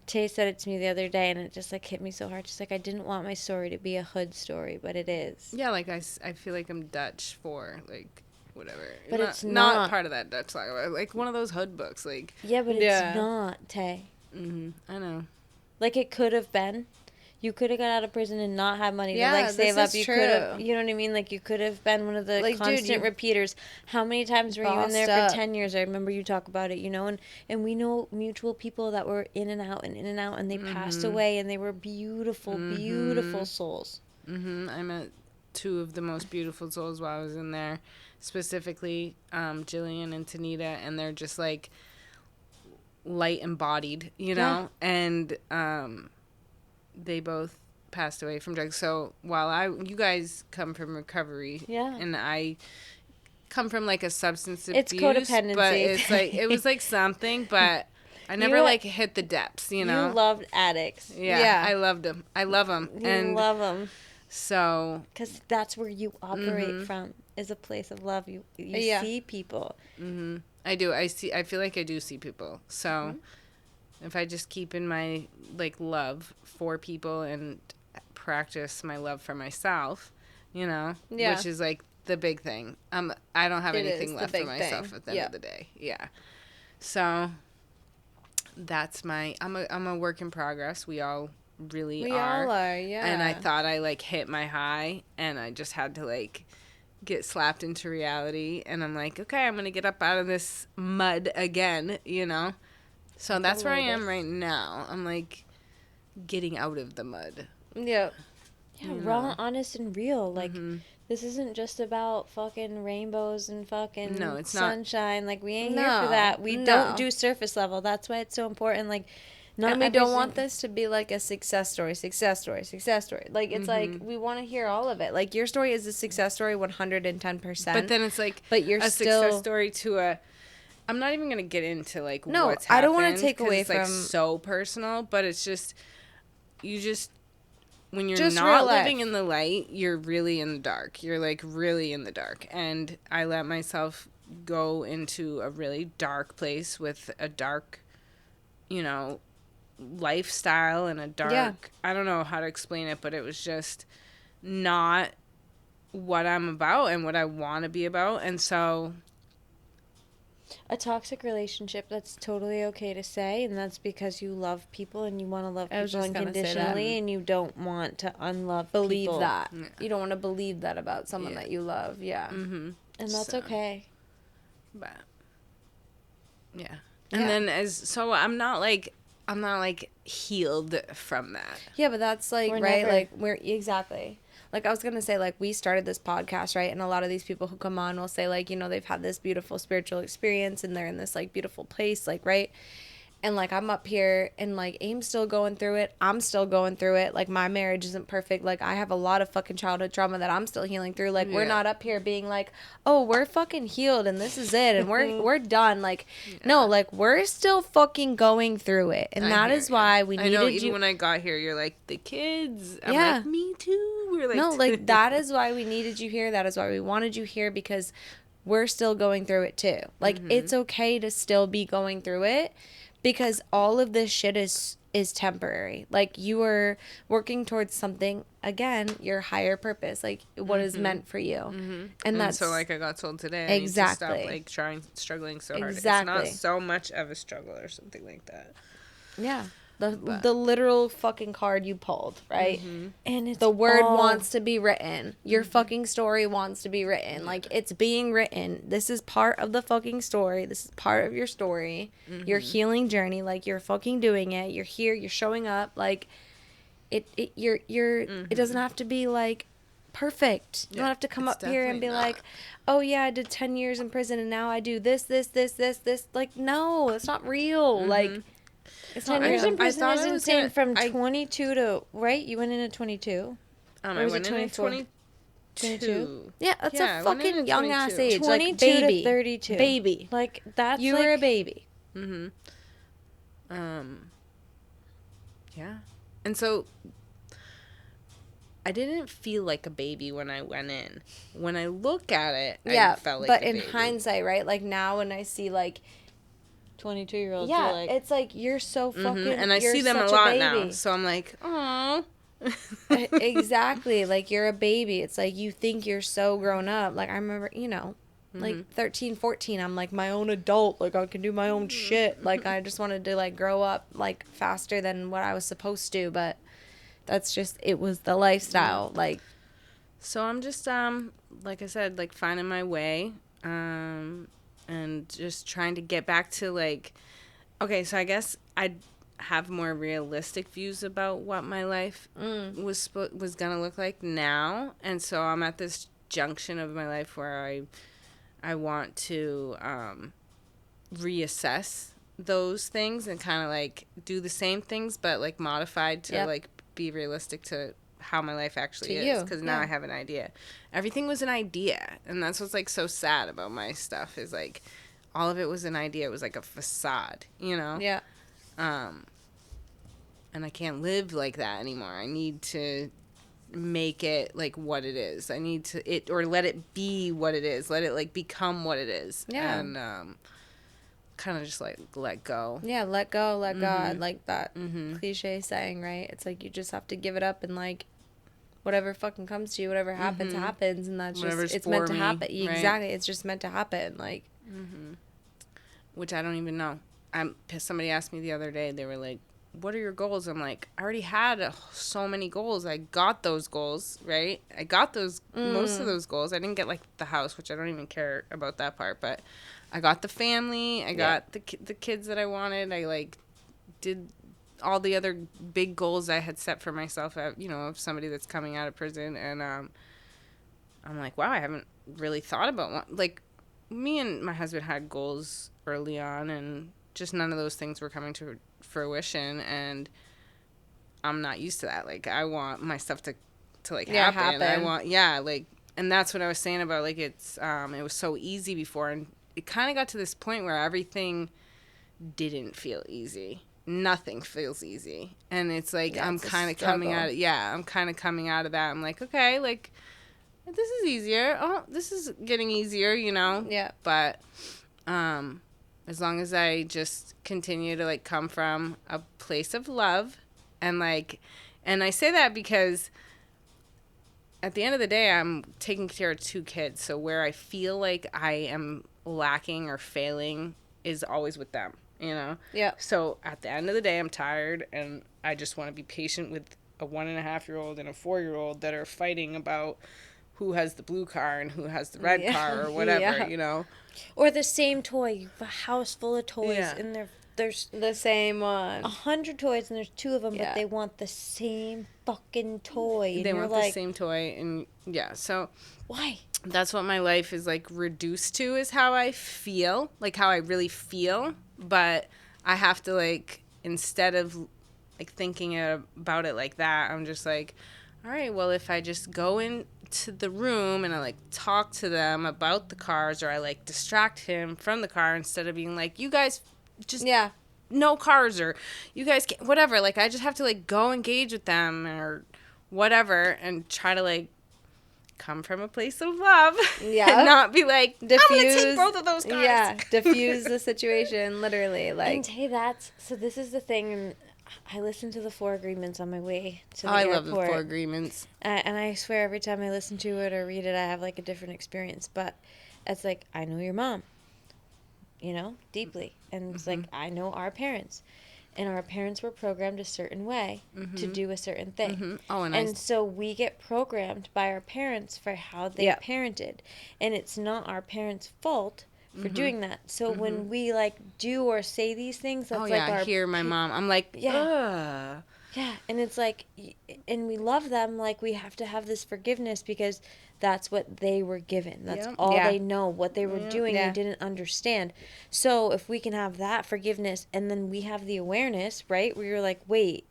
Tay said it to me the other day, and it just, like, hit me so hard. She's like, I didn't want my story to be a hood story, but it is. Yeah, like, I feel like I'm Dutch for, like, whatever. But it's not part of that Dutch language. Like, one of those hood books, like. Yeah, but it's not, Tay. I know. Like, it could have been. You could have got out of prison and not had money to, like, save up. You could have, you know what I mean? Like, you could have been one of the, like, constant repeaters. How many times were you in there for 10 years? I remember you talk about it, you know? And we know mutual people that were in and out, and they passed away, and they were beautiful, beautiful souls. I met 2 of the most beautiful souls while I was in there, specifically Jillian and Tanita, and they're just, like, light embodied, you know? And they both passed away from drugs. So while you guys come from recovery, and I come from, like, a substance abuse, codependency, but it's like, it was like something, but I never like hit the depths, you know. You loved addicts. I loved them. I love them. You love them. So because that's where you operate from, is a place of love. You see people. I do. I feel like I do see people. So. If I just keep in my, like, love for people and practice my love for myself, you know, which is, like, the big thing. I don't have anything left for myself at the end of the day. Yeah. So that's I'm a work in progress. We all really We are. all are, yeah. And I thought I, like, hit my high, and I just had to, like, get slapped into reality. And I'm like, okay, I'm going to get up out of this mud again, you know? So that's where I am right now. I'm, like, getting out of the mud. Yep. Yeah, raw, honest, and real. Like, this isn't just about fucking rainbows and fucking it's sunshine. not. Like, we ain't here for that. We don't do surface level. That's why it's so important. Like, and we don't want this to be like a success story. Like, it's like, we want to hear all of it. Like, your story is a success story 110%. But then it's like success story to a... I'm not even going to get into, like, what's happened. I don't want to take away it's, from... like, so personal, but it's just... You just... When you're just not living in the light, you're really in the dark. You're, like, really in the dark. And I let myself go into a really dark place with a dark, you know, lifestyle and a dark... I don't know how to explain it, but it was just not what I'm about and what I want to be about. And so... A toxic relationship, that's totally okay to say, and that's because you love people and you want to love people unconditionally, and you don't want to unlove believe people. that. Yeah. You don't want to believe that about someone that you love. Yeah. And that's okay. But yeah. And then I'm not like healed from that. Yeah, but that's like like we're exactly. Like, I was going to say, like, we started this podcast, right? And a lot of these people who come on will say, like, you know, they've had this beautiful spiritual experience and they're in this, like, beautiful place, like, right? And, like, I'm up here and, like, Aim's still going through it. I'm still going through it. Like, my marriage isn't perfect. Like, I have a lot of fucking childhood trauma that I'm still healing through. Like, we're not up here being like, oh, we're fucking healed and this is it and we're done. Like, no, like, we're still fucking going through it. And that is why we needed you. I know, even when I got here, you're like, the kids. I'm like, me too. We're like... No, like, that is why we needed you here. That is why we wanted you here, because we're still going through it too. Like, it's okay to still be going through it. Because all of this shit is temporary. Like, you are working towards something, again, your higher purpose, like what is meant for you. And that's... so, like I got told today, I need to stop, like, struggling so hard. Exactly. It's not so much of a struggle or something like that. Yeah. The literal fucking card you pulled, right? And it's the word wants to be written. Your fucking story wants to be written. Like, it's being written. This is part of the fucking story. This is part of your story. Your healing journey. Like, you're fucking doing it. You're here. You're showing up. Like, it doesn't have to be, like, perfect. You don't have to come up here and be like, oh yeah, I did 10 years in prison and now I do this. Like, no, it's not real. Like, it's 10 years in prison is insane. From 22 to, right? You went in at 22? I went in at 22. Yeah, that's a fucking young ass age. 22 like, baby. to 32. Baby. Like, that's you were a baby. Yeah. And so I didn't feel like a baby when I went in. When I look at it, I felt like a baby. But in hindsight, right? Like, now when I see, like, 22-year-olds, yeah, you're like... it's like, you're so fucking... And I see them a lot now. So I'm like, oh. Exactly. Like, you're a baby. It's like, you think you're so grown up. Like, I remember, you know, like 13, 14, I'm like my own adult. Like, I can do my own shit. Like, I just wanted to, like, grow up, like, faster than what I was supposed to. But that's just, it was the lifestyle. Like, so I'm just, like I said, like, finding my way. And just trying to get back to, like, okay, so I guess I'd have more realistic views about what my life was gonna look like now. And so I'm at this junction of my life where I want to reassess those things and kind of, like, do the same things but, like, modified to like be realistic to how my life actually is, because now I have an idea. Everything was an idea, and that's what's, like, so sad about my stuff is, like, all of it was an idea. It was like a facade, you know? Yeah. And I can't live like that anymore. I need to make it, like, what it is. I need to or let it be what it is. Let it, like, become what it is. Yeah. And kind of just, like, let go. Yeah, let go, let God. Like that cliche saying, right? It's like you just have to give it up and, like, whatever fucking comes to you, whatever happens, happens. And that's Whatever's just, it's meant to me, happen. right? Exactly. It's just meant to happen. Like, Which I don't even know. Somebody asked me the other day, they were like, what are your goals? I'm like, I already had so many goals. I got those goals, right? I got those, most of those goals. I didn't get, like, the house, which I don't even care about that part, but I got the family. I got the kids that I wanted. I, like, did all the other big goals I had set for myself, you know, of somebody that's coming out of prison. And I'm like, wow, I haven't really thought about one. Like, me and my husband had goals early on, and just none of those things were coming to fruition, and I'm not used to that. Like, I want my stuff to like happen. I want, like, and that's what I was saying about, like, it was so easy before, and it kind of got to this point where everything didn't feel easy. Nothing feels easy, and it's like, I'm kind of coming out of, I'm kind of coming out of that. I'm like, okay, like, this is easier. Oh, this is getting easier, you know? Yeah. But as long as I just continue to, like, come from a place of love, and, like, and I say that because at the end of the day, I'm taking care of 2 kids. So where I feel like I am lacking or failing is always with them, you know? Yeah. So at the end of the day, I'm tired, and I just want to be patient with a 1.5-year-old and a 4-year-old that are fighting about who has the blue car and who has the red car or whatever, you know? Or the same toy. You have a house full of toys, and there's the same one. 100 toys, and there's 2 of them, but they want the same fucking toy. And they you're want like, the same toy, and so why? that's what my life is, like, reduced to, is how I feel, like, how I really feel. But I have to, like, instead of, like, thinking about it like that, I'm just like, all right, well, if I just go into the room and I, like, talk to them about the cars, or I, like, distract him from the car instead of being like, you guys just no cars, or you guys can't, whatever. Like, I just have to, like, go engage with them or whatever, and try to, like, come from a place of love. Yeah. And not be like, diffuse, I'm going to take both of those cars. Yeah, diffuse the situation, literally. Like, and hey, so this is the thing, and I listened to the 4 Agreements on my way to the I airport. love the 4 Agreements. And I swear every time I listen to it or read it, I have, like, a different experience. But it's like, I know your mom, you know, deeply. And it's like, I know our parents. And our parents were programmed a certain way to do a certain thing. Oh, and so we get programmed by our parents for how they parented. And it's not our parents' fault for doing that. So when we, like, do or say these things, that's I hear my mom. I'm like, ugh. Yeah, and it's like, and we love them, like, we have to have this forgiveness because that's what they were given. That's all they know. What they were doing, they didn't understand. So if we can have that forgiveness, and then we have the awareness, right, where you're like, wait,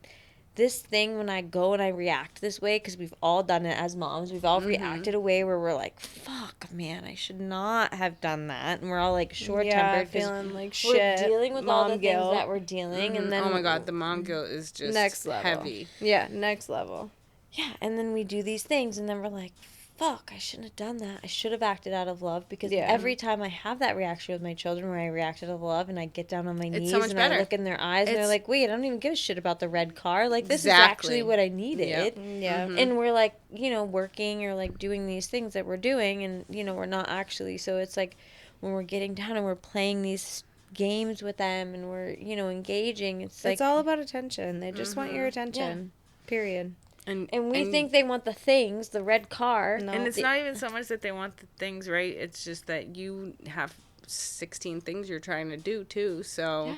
this thing, when I go and I react this way, because we've all done it as moms, we've all reacted a way where we're like, fuck, man, I should not have done that. And we're all, like, short-tempered. feeling like shit. We're dealing with all the guilt. things that we're dealing. And then, oh my God, the mom guilt is just next level. heavy. Yeah, next level. Yeah, and then we do these things, and then we're like, fuck, I shouldn't have done that. I should have acted out of love, because every time I have that reaction with my children where I react out of love and I get down on my knees so much and better. I look in their eyes and they're like, wait, I don't even give a shit about the red car. Like, this is actually what I needed. Yeah. And we're, like, you know, working or, like, doing these things that we're doing, and, you know, we're not actually. So it's like when we're getting down and we're playing these games with them and we're, you know, engaging, it's all about attention. They just want your attention. Period. And we think they want the things, the red car. No. And it's not even so much that they want the things, right? It's just that you have 16 things you're trying to do, too, so.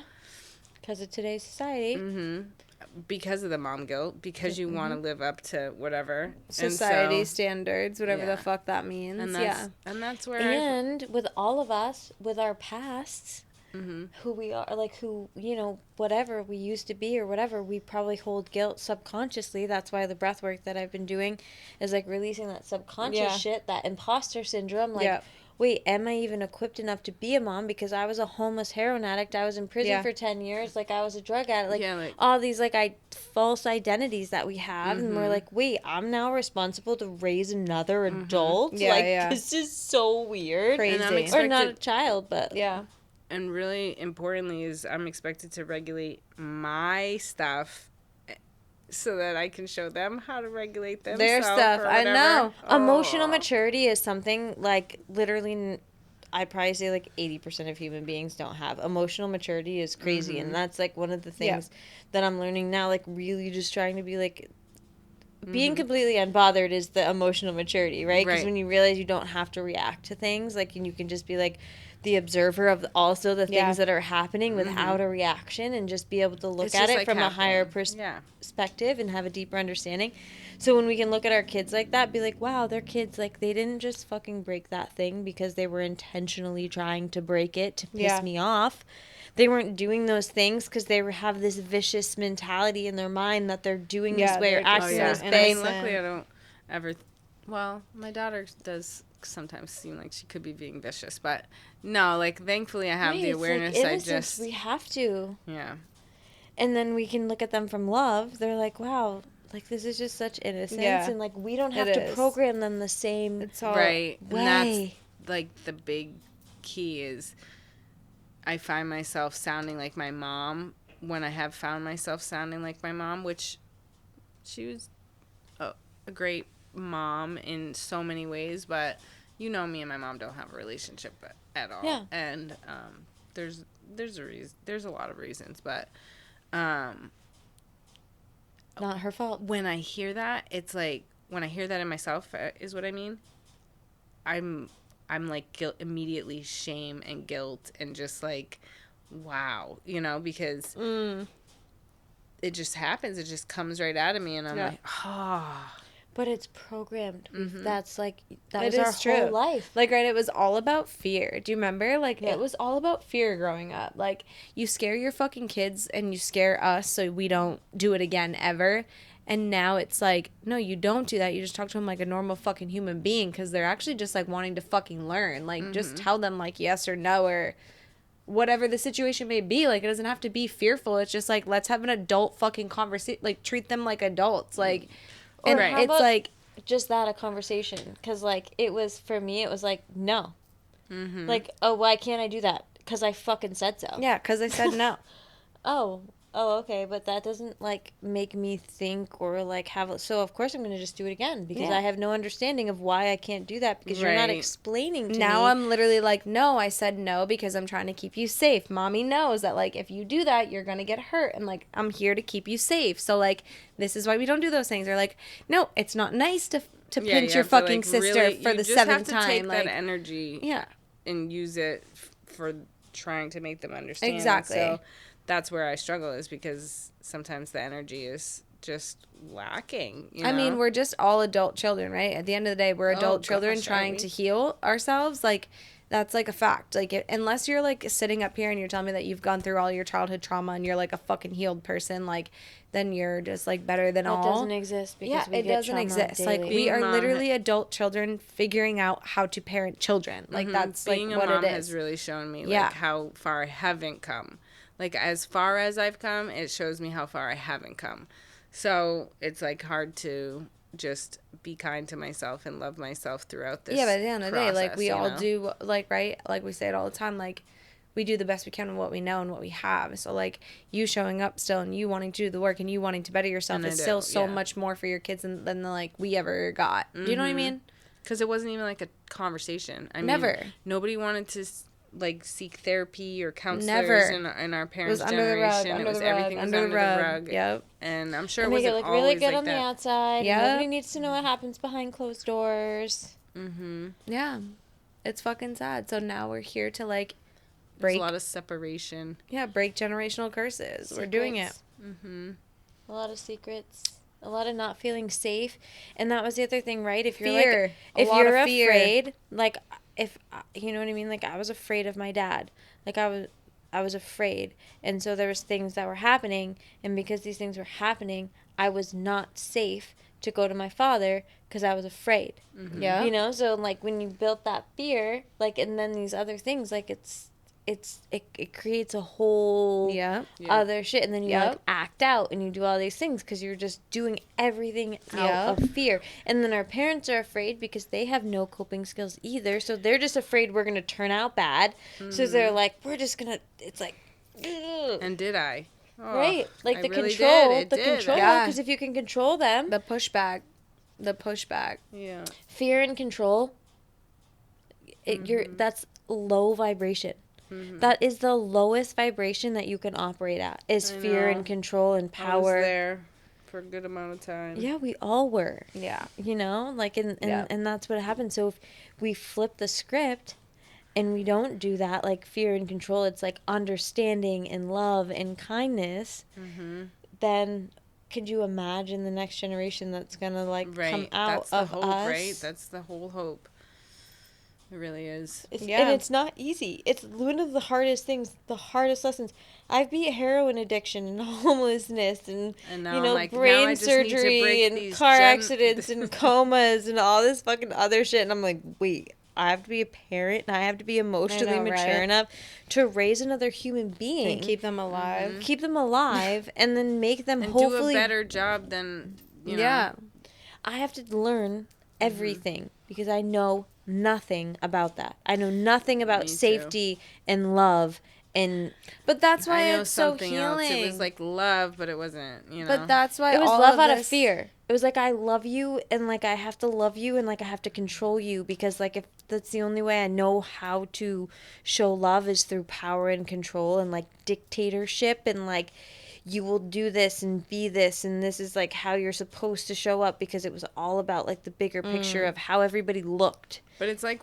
Because of today's society. Because of the mom guilt, because you want to live up to whatever. Society standards, whatever the fuck that means. And that's where And with all of us, with our pasts, who we are, like, who, you know, whatever we used to be or whatever, we probably hold guilt subconsciously. That's why the breath work that I've been doing is, like, releasing that subconscious shit, that imposter syndrome. Like, wait, am I even equipped enough to be a mom? Because I was a homeless heroin addict. I was in prison for 10 years. Like, I was a drug addict. Like, all these, like, false identities that we have. And we're like, wait, I'm now responsible to raise another adult? This is so weird. Crazy. Or not a child, but. Yeah. And really importantly is I'm expected to regulate my stuff so that I can show them how to regulate themselves. Their stuff. I know. Emotional maturity is something, like, literally I'd probably say like 80% of human beings don't have. Emotional maturity is crazy, and that's like one of the things that I'm learning now, like really just trying to be like, being completely unbothered is the emotional maturity, right? Because when you realize you don't have to react to things, like, and you can just be like the observer of also the things that are happening without a reaction, and just be able to look at it like from a higher perspective and have a deeper understanding. So when we can look at our kids like that, be like, wow, they're kids. Like, they didn't just fucking break that thing because they were intentionally trying to break it to piss me off. They weren't doing those things because they have this vicious mentality in their mind that they're doing this way or acting this way. I mean, luckily I don't ever... Well, my daughter does sometimes seem like she could be being vicious, but no, like, thankfully I have the awareness. Like innocence, we have to. Yeah. And then we can look at them from love. They're like, wow, like, this is just such innocence. Yeah. And, like, we don't have to program them the same way. Right. And that's, like, the big key is... I find myself sounding like my mom when I have found myself sounding like my mom, which she was a great mom in so many ways, but you know me and my mom don't have a relationship at all. Yeah. And there's a reason. There's a lot of reasons, but not her fault. When I hear that, it's like when I hear that in myself is what I mean. I'm like immediately shame and guilt and just like, wow, you know, because it just happens. It just comes right out of me, and I'm like, oh. But it's programmed. That's like, that was our whole life. Like, right, it was all about fear. Do you remember? Like, it was all about fear growing up. Like, you scare your fucking kids and you scare us so we don't do it again ever. And now it's like, no, you don't do that. You just talk to them like a normal fucking human being, because they're actually just, like, wanting to fucking learn. Like, just tell them, like, yes or no, or whatever the situation may be. Like, it doesn't have to be fearful. It's just, like, let's have an adult fucking conversation. Like, treat them like adults. Like, and it's, like... just that, a conversation. Because, like, it was, for me, it was, like, no. Like, oh, why can't I do that? Because I fucking said so. Yeah, because I said no. Oh, okay, but that doesn't, like, make me think or, like, have... So, of course, I'm going to just do it again, because I have no understanding of why I can't do that, because you're not explaining to me. Now I'm literally like, no, I said no because I'm trying to keep you safe. Mommy knows that, like, if you do that, you're going to get hurt, and, like, I'm here to keep you safe. So, like, this is why we don't do those things. They're like, no, it's not nice to pinch your fucking sister really, for the seventh time. You just have to take that energy and use it for trying to make them understand. Exactly. So that's where I struggle, is because sometimes the energy is just lacking. You know? I mean, we're just all adult children, right? At the end of the day, we're adult children trying to heal ourselves. Like, that's, like, a fact. Like, unless you're, like, sitting up here and you're telling me that you've gone through all your childhood trauma and you're, like, a fucking healed person, like, then you're just, like, better than all. It doesn't exist because we it get doesn't exist. Daily. Like, we are literally adult children figuring out how to parent children. Like, that's, like, what it is. Being a mom has really shown me, like, how far I haven't come. Like, as far as I've come, it shows me how far I haven't come. So it's, like, hard to just be kind to myself and love myself throughout this but at the end of the day, like, we all know? do, like, right? Like, we say it all the time, like, we do the best we can with what we know and what we have. So, like, you showing up still and you wanting to do the work and you wanting to better yourself is still so much more for your kids than like, we ever got. Do you know what I mean? Because it wasn't even, like, a conversation. I Never. mean, nobody wanted to... like, seek therapy or counselors in our parents' generation. It was everything was under the rug. Yep. And I'm sure it wasn't look always really good like on that. the outside. Yep. Nobody needs to know what happens behind closed doors. Yeah. It's fucking sad. So now we're here to, like, break... There's a lot of separation. Yeah, break generational curses. We're doing it. A lot of secrets. A lot of not feeling safe. And that was the other thing, right? If you're fear. Like... If you're afraid, like... If you know what I mean, like, I was afraid of my dad. Like, I was afraid, and so there was things that were happening, and because these things were happening, I was not safe to go to my father because I was afraid. Yeah, you know. So, like, when you built that fear, like, and then these other things, like, it creates a whole other shit, and then you like act out and you do all these things because you're just doing everything out of fear. And then our parents are afraid because they have no coping skills either, so they're just afraid we're gonna turn out bad. So they're like, we're just gonna, it's like, ugh. And did I? Oh, right, like, the really control, because if you can control them, the pushback, fear and control, low vibration. Mm-hmm. That is the lowest vibration that you can operate at, is fear and control and I was power. there for a good amount of time. Yeah, we all were. Yeah. You know, like, and that's what happened. So if we flip the script and we don't do that, like fear and control, it's like understanding and love and kindness, then could you imagine the next generation that's going to, like, come out that's the of hope, us? right? That's the whole hope. It really is. And it's not easy. It's one of the hardest things, the hardest lessons. I've beat heroin addiction and homelessness and now you know, I'm like, brain now I just need to surgery break and these car accidents and comas and all this fucking other shit. And I'm like, wait, I have to be a parent and I have to be emotionally mature enough to raise another human being. And keep them alive. Keep them alive and then make them and hopefully do a better job than, you know. Yeah. I have to learn everything because I know nothing about that. I know nothing about safety and love and But that's why I know it's so something healing. else. It was like love, but it wasn't, you know. But that's why it was all love of out this... of fear. It was like I love you and like I have to love you and like I have to control you because like if that's the only way I know how to show love is through power and control and like dictatorship and like you will do this and be this and this is like how you're supposed to show up because it was all about like the bigger picture of how everybody looked. But it's like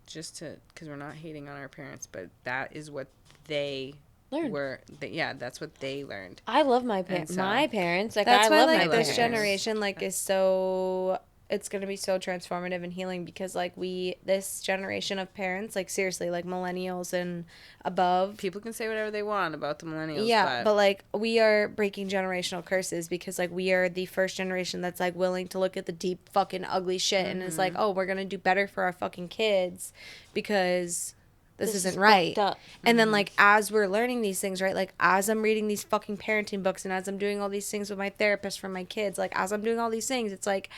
just to, because we're not hating on our parents, but that is what they learned. That's what they learned. I love my parents. So, my parents, like that's I why love like my this parents. generation like is so, it's gonna be so transformative and healing because like this generation of parents, like seriously, like millennials and above, people can say whatever they want about the millennials. Yeah, but like we are breaking generational curses because like we are the first generation that's like willing to look at the deep fucking ugly shit and is like, oh, we're gonna do better for our fucking kids because this isn't right. And then like as we're learning these things, right, like as I'm reading these fucking parenting books and as I'm doing all these things with my therapist for my kids, like as I'm doing all these things, it's like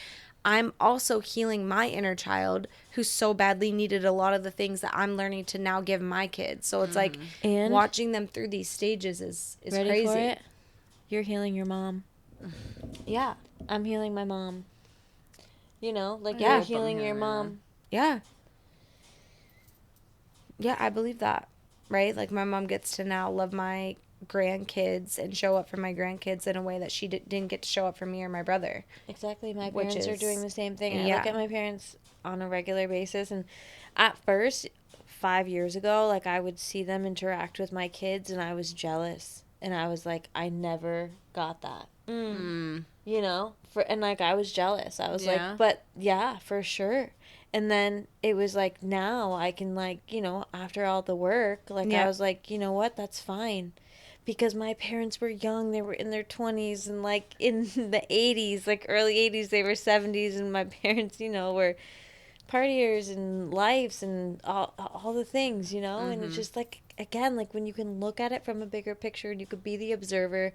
I'm also healing my inner child who so badly needed a lot of the things that I'm learning to now give my kids. So it's like and watching them through these stages is ready crazy. For it? You're healing your mom. Yeah. I'm healing my mom. You know, like you're healing your mom. Yeah. Yeah, I believe that. Right? Like my mom gets to now love my grandkids and show up for my grandkids in a way that she didn't get to show up for me or my brother. Exactly. My parents are doing the same thing. Yeah. I look at my parents on a regular basis and at first 5 years ago, like I would see them interact with my kids and I was jealous and I was like, I never got that. You know, and like I was jealous. I was like, but yeah, for sure. And then it was like, now I can like, you know, after all the work, like I was like, you know what, that's fine. Because my parents were young, they were in their 20s and like in the 80s, like early 80s, they were 70s and my parents, you know, were partiers and lives and all the things, you know, and it's just like, again, like when you can look at it from a bigger picture and you could be the observer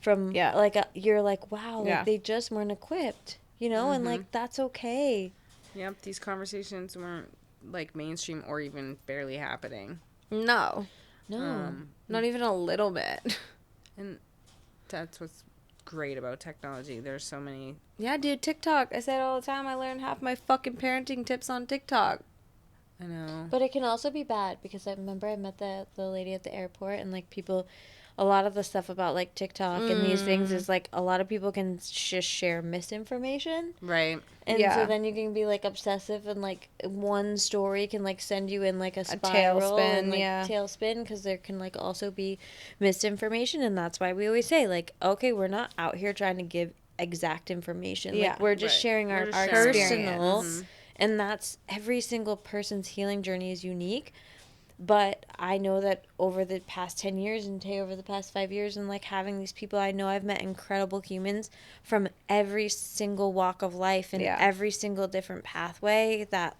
from like, you're like, wow, like they just weren't equipped, you know, and like, that's okay. Yep, these conversations weren't like mainstream or even barely happening. No. No. Not even a little bit. And that's what's great about technology. There's so many. Yeah, dude, TikTok. I say it all the time. I learn half my fucking parenting tips on TikTok. I know. But it can also be bad because I remember I met the lady at the airport and like people, a lot of the stuff about like TikTok and these things is like a lot of people can just share misinformation. Right. And so then you can be like obsessive and like one story can like send you in like a spiral tailspin, and like tailspin because there can like also be misinformation and that's why we always say like, okay, we're not out here trying to give exact information. Like we're just sharing our personal and that's every single person's healing journey is unique. But I know that over the past 10 years and Tay over the past 5 years and like having these people, I know I've met incredible humans from every single walk of life and every single different pathway that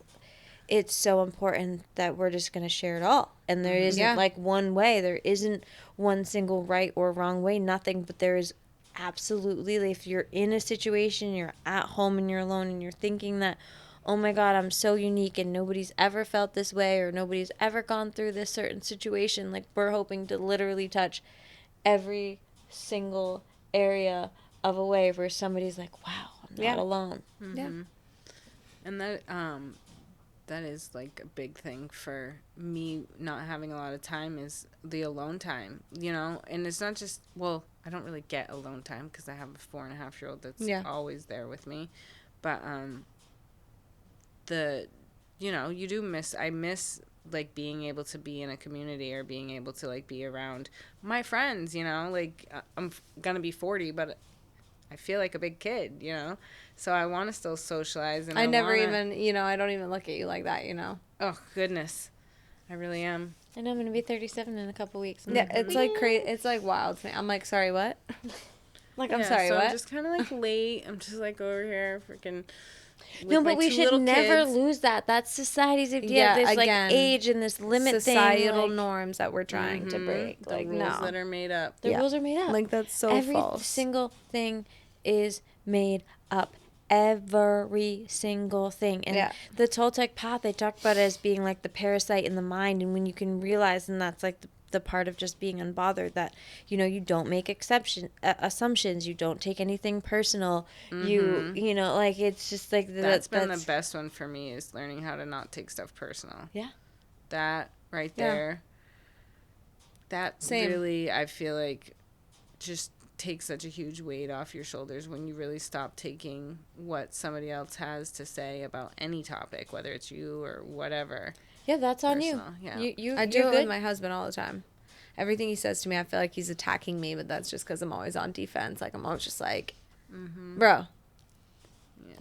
it's so important that we're just going to share it all. And there isn't like one way. There isn't one single right or wrong way, nothing. But there is absolutely, if you're in a situation, you're at home and you're alone and you're thinking that, oh my God, I'm so unique and nobody's ever felt this way or nobody's ever gone through this certain situation. Like we're hoping to literally touch every single area of a way where somebody's like, wow, I'm not alone. Yeah. And that, that is like a big thing for me not having a lot of time is the alone time, you know? And it's not just, well, I don't really get alone time because I have a 4.5-year-old that's always there with me. But I miss like being able to be in a community or being able to like be around my friends, you know? Like I'm gonna be 40, but I feel like a big kid, you know? So I want to still socialize. And I never even, I don't even look at you like that, you know? Oh, goodness. I really am. I know I'm going to be 37 in a couple weeks. Yeah, it's like crazy. It's like wild to me. I'm like, sorry, what? Like, I'm sorry, so what? I'm just kind of like late. I'm just like over here freaking. No, but we should never lose that. That's society's idea. This like age and this limit societal thing, norms that we're trying to break. The like rules that are made up. The rules are made up. Like that's so false. Every single thing is made up. Every single thing. And the Toltec path, they talk about it as being like the parasite in the mind. And when you can realize, and that's like the part of just being unbothered, that you don't make assumptions, you don't take anything personal, you know, like it's just like that's been the best one for me, is learning how to not take stuff personal. That right there, that really, I feel like, just takes such a huge weight off your shoulders when you really stop taking what somebody else has to say about any topic, whether it's you or whatever. Yeah, that's on you. Yeah. I do it with my husband all the time. Everything he says to me, I feel like he's attacking me, but that's just because I'm always on defense. Like, I'm always just like, bro,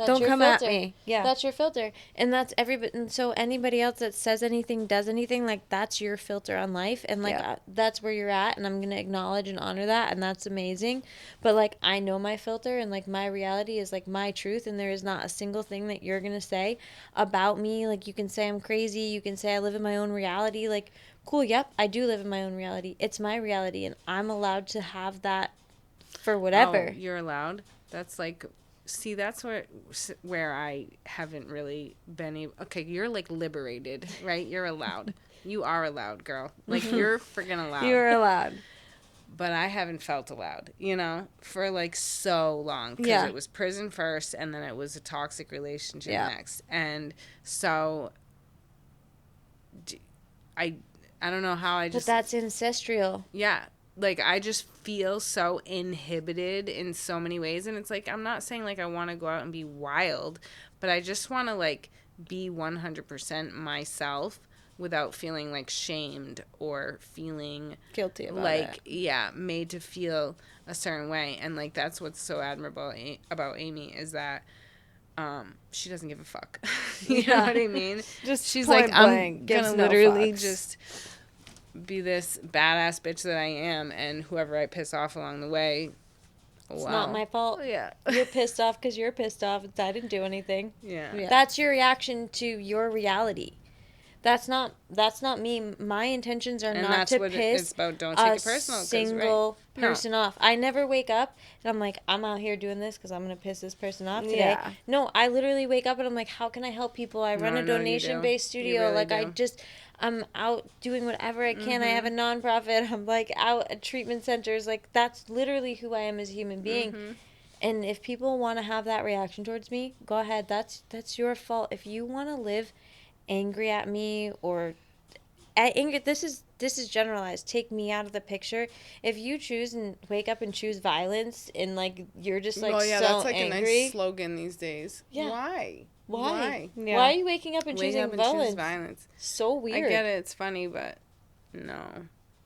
don't come at me. Yeah. That's your filter. And that's everybody. And so anybody else that says anything, does anything, like, that's your filter on life. And, like, that's where you're at. And I'm going to acknowledge and honor that. And that's amazing. But, like, I know my filter. And, like, my reality is, like, my truth. And there is not a single thing that you're going to say about me. Like, you can say I'm crazy. You can say I live in my own reality. Like, cool. Yep. I do live in my own reality. It's my reality. And I'm allowed to have that for whatever. Oh, you're allowed? That's, like... See, that's where I haven't really been able... Okay, you're, like, liberated, right? You're allowed. You are allowed, girl. Like, you're freaking allowed. You're allowed. But I haven't felt allowed, you know, for, like, so long. Because it was prison first, and then it was a toxic relationship next. And so... I don't know how I just... But that's ancestral. Yeah. Like, I just feel so inhibited in so many ways. And it's like, I'm not saying, like, I want to go out and be wild, but I just want to, like, be 100% myself without feeling, like, shamed or feeling... guilty about like, it. Yeah, made to feel a certain way. And, like, that's what's so admirable about Amy is that she doesn't give a fuck. You know what I mean? She's like, I'm going to literally just... be this badass bitch that I am, and whoever I piss off along the way, it's not my fault. Yeah. You're pissed off because you're pissed off. I didn't do anything. Yeah. That's your reaction to your reality. That's not me. My intentions are not to piss it's about. Don't take it personal, single person off. I never wake up and I'm like, I'm out here doing this because I'm going to piss this person off today. Yeah. No, I literally wake up and I'm like, how can I help people? I run a donation-based studio. Really like, do. I'm out doing whatever I can. I have a nonprofit. I'm, like, out at treatment centers. Like, that's literally who I am as a human being. And if people want to have that reaction towards me, go ahead. That's your fault. If you want to live angry at me or angry, this is generalized. Take me out of the picture. If you choose and wake up and choose violence and, like, you're just, like, that's like angry. a nice slogan these days. Yeah. Why? Yeah. Why are you waking up and choosing violence? So weird. I get it. It's funny, but no.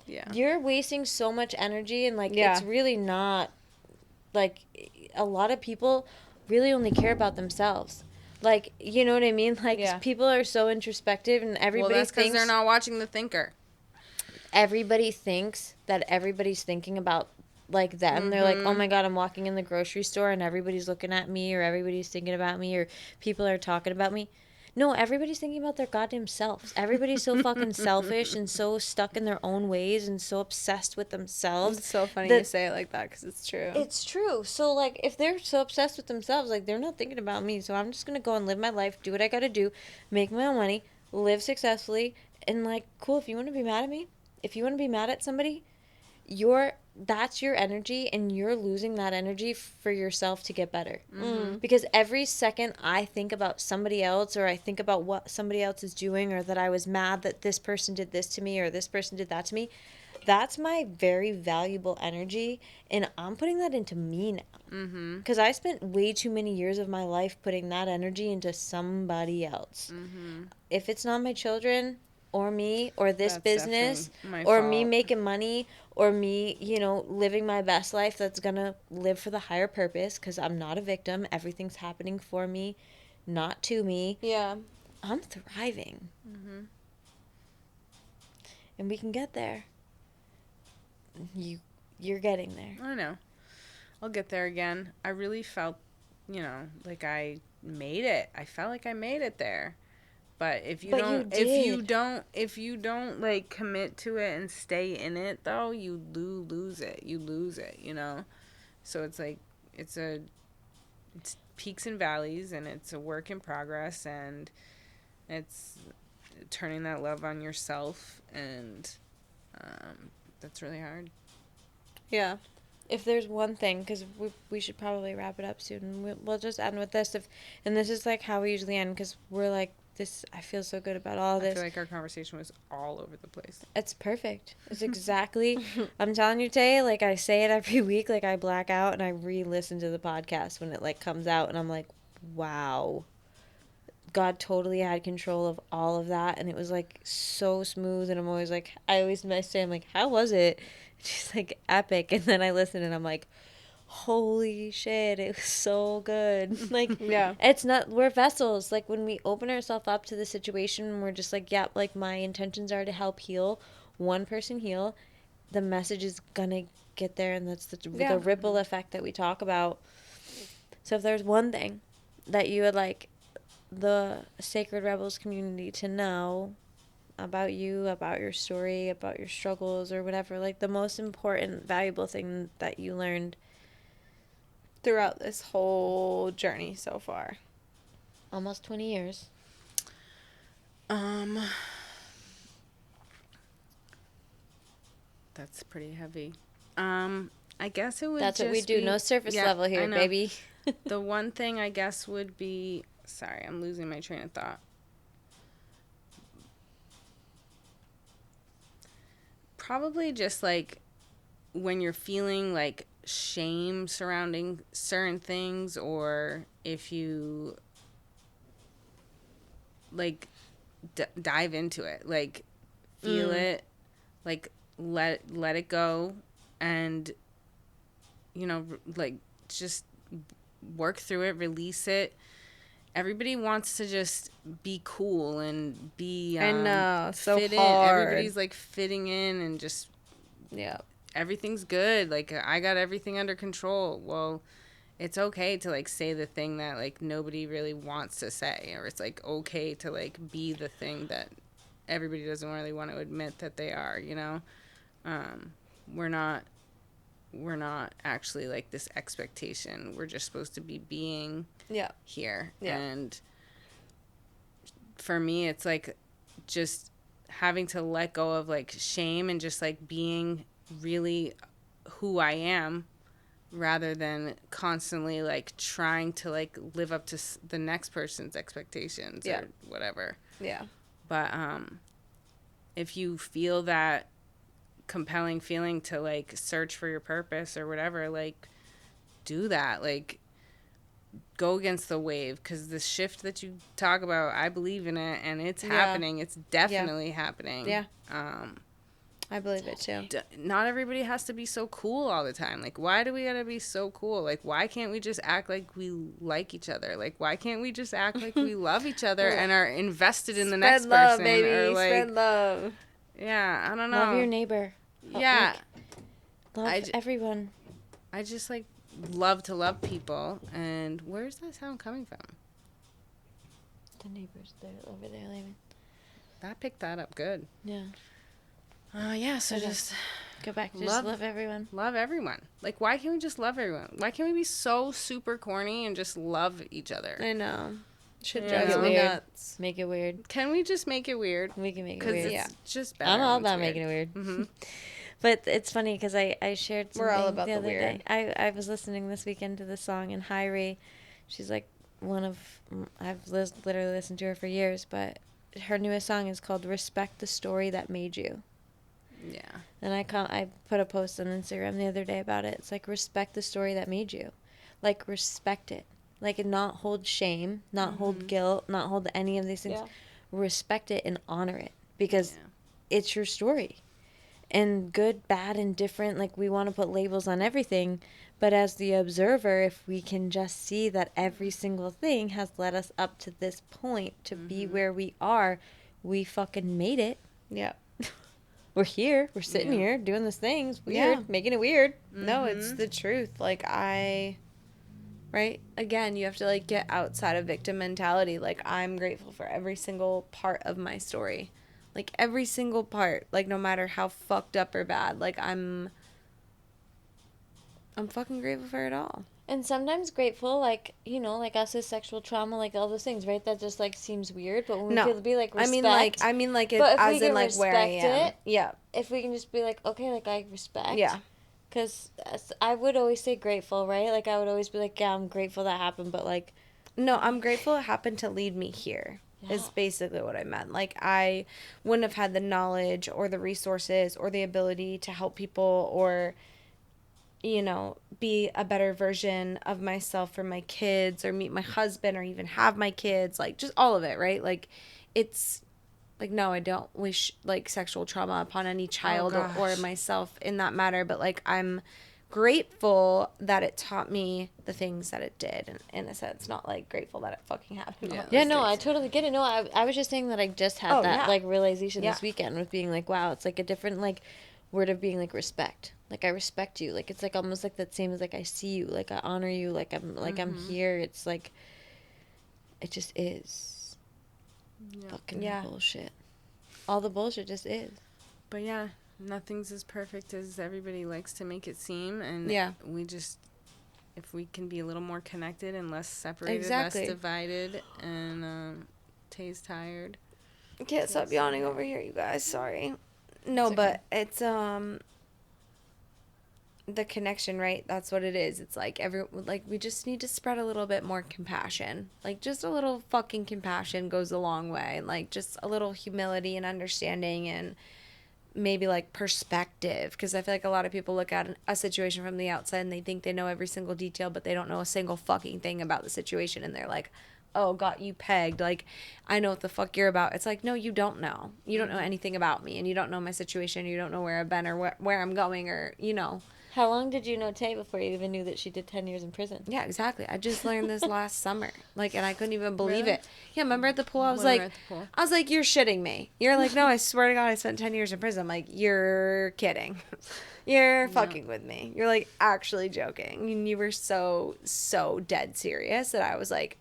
Yeah. You're wasting so much energy, and, like, it's really not, like, a lot of people really only care about themselves. Like, you know what I mean? Like, people are so introspective, and everybody that's because they're not watching The Thinker. Everybody thinks that everybody's thinking about, like, them. They're like, oh my God, I'm walking in the grocery store and everybody's looking at me, or everybody's thinking about me, or people are talking about me. No, everybody's thinking about their goddamn selves. Everybody's so fucking selfish and so stuck in their own ways and so obsessed with themselves. It's so funny you say it like that because it's true. It's true. So, like, if they're so obsessed with themselves, like, they're not thinking about me. So I'm just going to go and live my life, do what I got to do, make my own money, live successfully, and, like, cool, if you want to be mad at me, if you want to be mad at somebody, you're that's your energy, and you're losing that energy for yourself to get better. Mm-hmm. Because every second I think about somebody else, or I think about what somebody else is doing, or that I was mad that this person did this to me or this person did that to me, that's my very valuable energy, and I'm putting that into me now. Mm-hmm. Because I spent way too many years of my life putting that energy into somebody else. Mm-hmm. If it's not my children or me or this That's business definitely my or me fault. making money or me, living my best life that's going to live for the higher purpose, because I'm not a victim. Everything's happening for me, not to me. Yeah. I'm thriving. Mm-hmm. And we can get there. You're getting there. I know. I'll get there again. I really felt, like I made it. I felt like I made it there. But if you don't like commit to it and stay in it though, you lose it. You lose it, So it's like it's peaks and valleys, and it's a work in progress, and it's turning that love on yourself, and that's really hard. Yeah. If there's one thing, because we should probably wrap it up soon. We'll just end with this. And this is like how we usually end, because we're like, this. I feel so good about all this. I feel like our conversation was all over the place. It's perfect. It's exactly. I'm telling you, Tay, like I say it every week, like I black out and I re-listen to the podcast when it like comes out, and I'm like, wow. God totally had control of all of that, and it was like so smooth, and I'm always like, I always say, I'm like, how was it? She's like, epic. And then I listen and I'm like, holy shit, it was so good. Like, Yeah. it's not, we're vessels. Like when we open ourselves up to the situation, we're just like, yeah, like my intentions are to help heal one person heal. The message is gonna get there, and that's the ripple effect that we talk about. So if there's one thing that you would like the Sacred Rebels community to know about you, about your story, about your struggles, or whatever, like the most important, valuable thing that you learned Throughout this whole journey so far. almost 20 years. That's pretty heavy. I guess it would That's just what we do. be, No surface level here, baby. The one thing I guess would be, sorry, I'm losing my train of thought. Probably just like when you're feeling like shame surrounding certain things, or if you like dive into it, like feel it, like let it go, and like just work through it, release it. Everybody wants to just be cool and be I know, so fit hard. in. Everybody's like fitting in and just everything's good. Like I got everything under control. Well, it's okay to like say the thing that like nobody really wants to say, or it's like okay to like be the thing that everybody doesn't really want to admit that they are. We're not actually like this expectation. We're just supposed to be being here. And for me, it's like just having to let go of like shame and just like being really who I am, rather than constantly like trying to like live up to the next person's expectations or whatever. But if you feel that compelling feeling to like search for your purpose or whatever, like do that. Like go against the wave, because the shift that you talk about, I believe in it, and it's happening. It's definitely happening. I believe it too. Not everybody has to be so cool all the time. Like, why do we gotta be so cool? Like, why can't we just act like we like each other? Like, why can't we just act like we love each other and are invested in the next love, person? Baby. Or like, spread love. Yeah, I don't know. Love your neighbor. Yeah. Love everyone. I just like love to love people. And where's that sound coming from? The neighbors, they're over there leaving. That picked that up good. Yeah. So just go back. Just love everyone. Love everyone. Like, why can't we just love everyone? Why can't we be so super corny and just love each other? I know. Should drive me nuts. Make it weird. Can we just make it weird? We can make it weird. Because it's just better. I'm all about making it weird. Mm-hmm. But it's funny because I shared something We're all about the the other weird. day. I was listening this weekend to the song, and Hyrie, she's like literally listened to her for years, but her newest song is called Respect the Story That Made You. Yeah. And I put a post on Instagram the other day about it. It's like, respect the story that made you. Like, respect it. Like, not hold shame, not hold guilt, not hold any of these things. Yeah. Respect it and honor it, because Yeah. it's your story. And good, bad, and different, like, we want to put labels on everything. But as the observer, if we can just see that every single thing has led us up to this point to be where we are, we fucking made it. Yeah. We're here. We're sitting Yeah. here doing this thing. It's weird. Yeah. Making it weird. No, it's the truth. Like, right? Again, you have to, like, get outside of victim mentality. Like, I'm grateful for every single part of my story. Like, every single part. Like, no matter how fucked up or bad. Like, I'm fucking grateful for it all. And sometimes grateful, like, you know, like us as sexual trauma, like all those things, right? That just, like, seems weird. But when we feel to be, like, respect. I mean, like, it, but if as we can in, like, where I respect am. it, Yeah. if we can just be like, okay, like, I respect. Yeah. Because I would always say grateful, right? Like, I would always be like, yeah, I'm grateful that happened, but, like... No, I'm grateful it happened to lead me here. Yeah. Is basically what I meant. Like, I wouldn't have had the knowledge or the resources or the ability to help people or, you know, be a better version of myself for my kids or meet my husband or even have my kids. Like, just all of it, right? Like, it's... Like, no, I don't wish, like, sexual trauma upon any child or myself in that matter. But, like, I'm grateful that it taught me the things that it did. And in a sense, not, like, grateful that it fucking happened. Yeah. Yeah, no, I totally get it. No, I was just saying that I just had that, like, realization this weekend with being like, wow, it's, like, a different, like, word of being, like, respect. Like, I respect you. Like, it's, like, almost, like, that same as, like, I see you. Like, I honor you. Like, I'm here. It's, like, it just is. Fucking bullshit. All the bullshit just is. But yeah, nothing's as perfect as everybody likes to make it seem. And we just, if we can be a little more connected and less separated, less divided, and Tay's tired. I can't stop yawning over here, you guys. Sorry. No, but it's the connection, right? That's what it is. It's like we just need to spread a little bit more compassion. Like, just a little fucking compassion goes a long way. And, like, just a little humility and understanding and maybe, like, perspective. Because I feel like a lot of people look at a situation from the outside and they think they know every single detail, but they don't know a single fucking thing about the situation. And they're like, oh, got you pegged. Like, I know what the fuck you're about. It's like, no, you don't know. You don't know anything about me. And you don't know my situation. You don't know where I've been or where I'm going or, you know. How long did you know Tay before you even knew that she did 10 years in prison? Yeah, exactly. I just learned this last summer. Like, and I couldn't even believe it. Yeah, remember at the pool? I was like, you're shitting me. You're like, no, I swear to God, I spent 10 years in prison. I'm like, you're kidding. You're fucking with me. You're, like, actually joking. And you were so dead serious that I was like,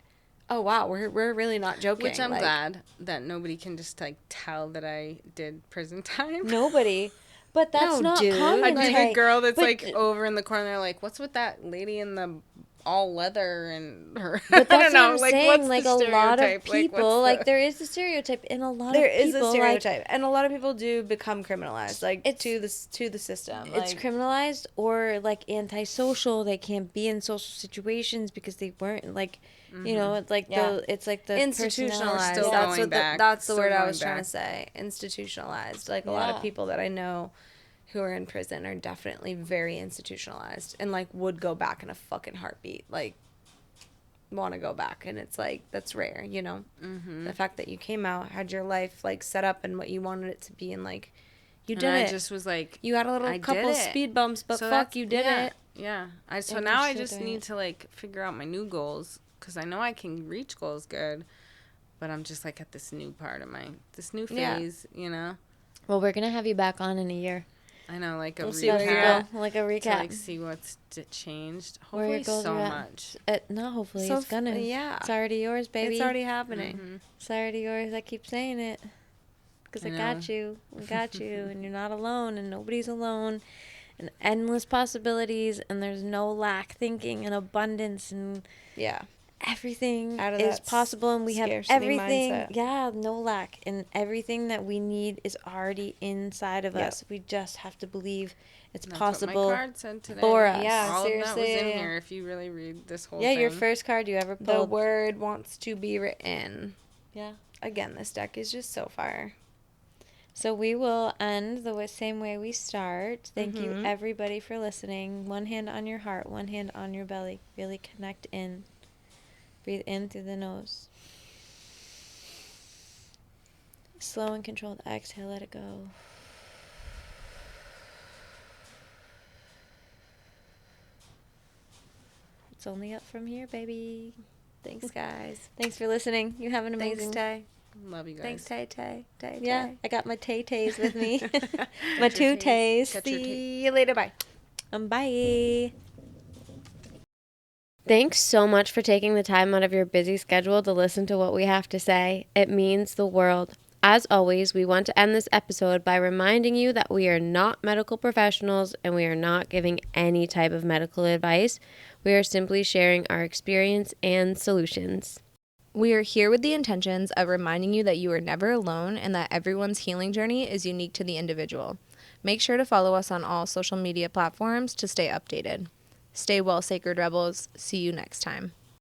oh, wow, we're really not joking. Which I'm glad that nobody can just, like, tell that I did prison time. Nobody. But that's not common. I'd be the girl that's, like, over in the corner, like, what's with that lady in the all leather and her... But that's I don't know. What I'm like, saying. what's Like, the a lot of stereotype? people... Like, there is a stereotype. And a lot there of people... is a stereotype. And a lot of people do become criminalized, like, to the system. It's like, criminalized or, like, antisocial. They can't be in social situations because they weren't, like... You know, it's like the institutionalized. That's the word I was trying to say. Institutionalized. Like, a lot of people that I know who are in prison are definitely very institutionalized and, like, would go back in a fucking heartbeat. Like, want to go back. And it's like, that's rare, you know? The fact that you came out, had your life, like, set up and what you wanted it to be, and, like, you did it. I just was like, you had a couple speed bumps, but so fuck, you did it. Yeah. So now I just need to, like, figure out my new goals, because I know I can reach goals good, but I'm just, like, at this new part of this new phase, you know? Well, we're going to have you back on in a year. I know, like, we'll recap. Like a recap. To, like, see what's changed. Hopefully so much. No, hopefully it's gonna. Yeah. It's already yours, baby. It's already happening. It's already yours. I keep saying it. Because I got you. I got you. And you're not alone. And nobody's alone. And endless possibilities. And there's no lack thinking and abundance. And yeah. everything Out of is that possible, and we have scarcity everything. mindset. Yeah, no lack, and everything that we need is already inside of Yep. us. We just have to believe it's That's possible what my card said today. for us. Yeah, All seriously. of that was in yeah. here if you really read this whole Yeah, thing. your first card you ever The pulled. word wants to be written. Yeah. Again, this deck is just so fire. So we will end the same way we start. Thank you, Mhm. everybody, for listening. One hand on your heart, one hand on your belly. Really connect in. Breathe in through the nose. Slow and controlled exhale, let it go. It's only up from here, baby. Thanks, guys. Thanks for listening. You have an amazing Thanks, Tay. Love you guys. Thanks, Tay, Tay, Tay, Yeah, Tay. I got my Tay-Tays with me. My Catch your two tays. Tays. Catch your See you later. Bye. Bye. Thanks so much for taking the time out of your busy schedule to listen to what we have to say. It means the world. As always, we want to end this episode by reminding you that we are not medical professionals and we are not giving any type of medical advice. We are simply sharing our experience and solutions. We are here with the intentions of reminding you that you are never alone and that everyone's healing journey is unique to the individual. Make sure to follow us on all social media platforms to stay updated. Stay well, Sacred Rebels. See you next time.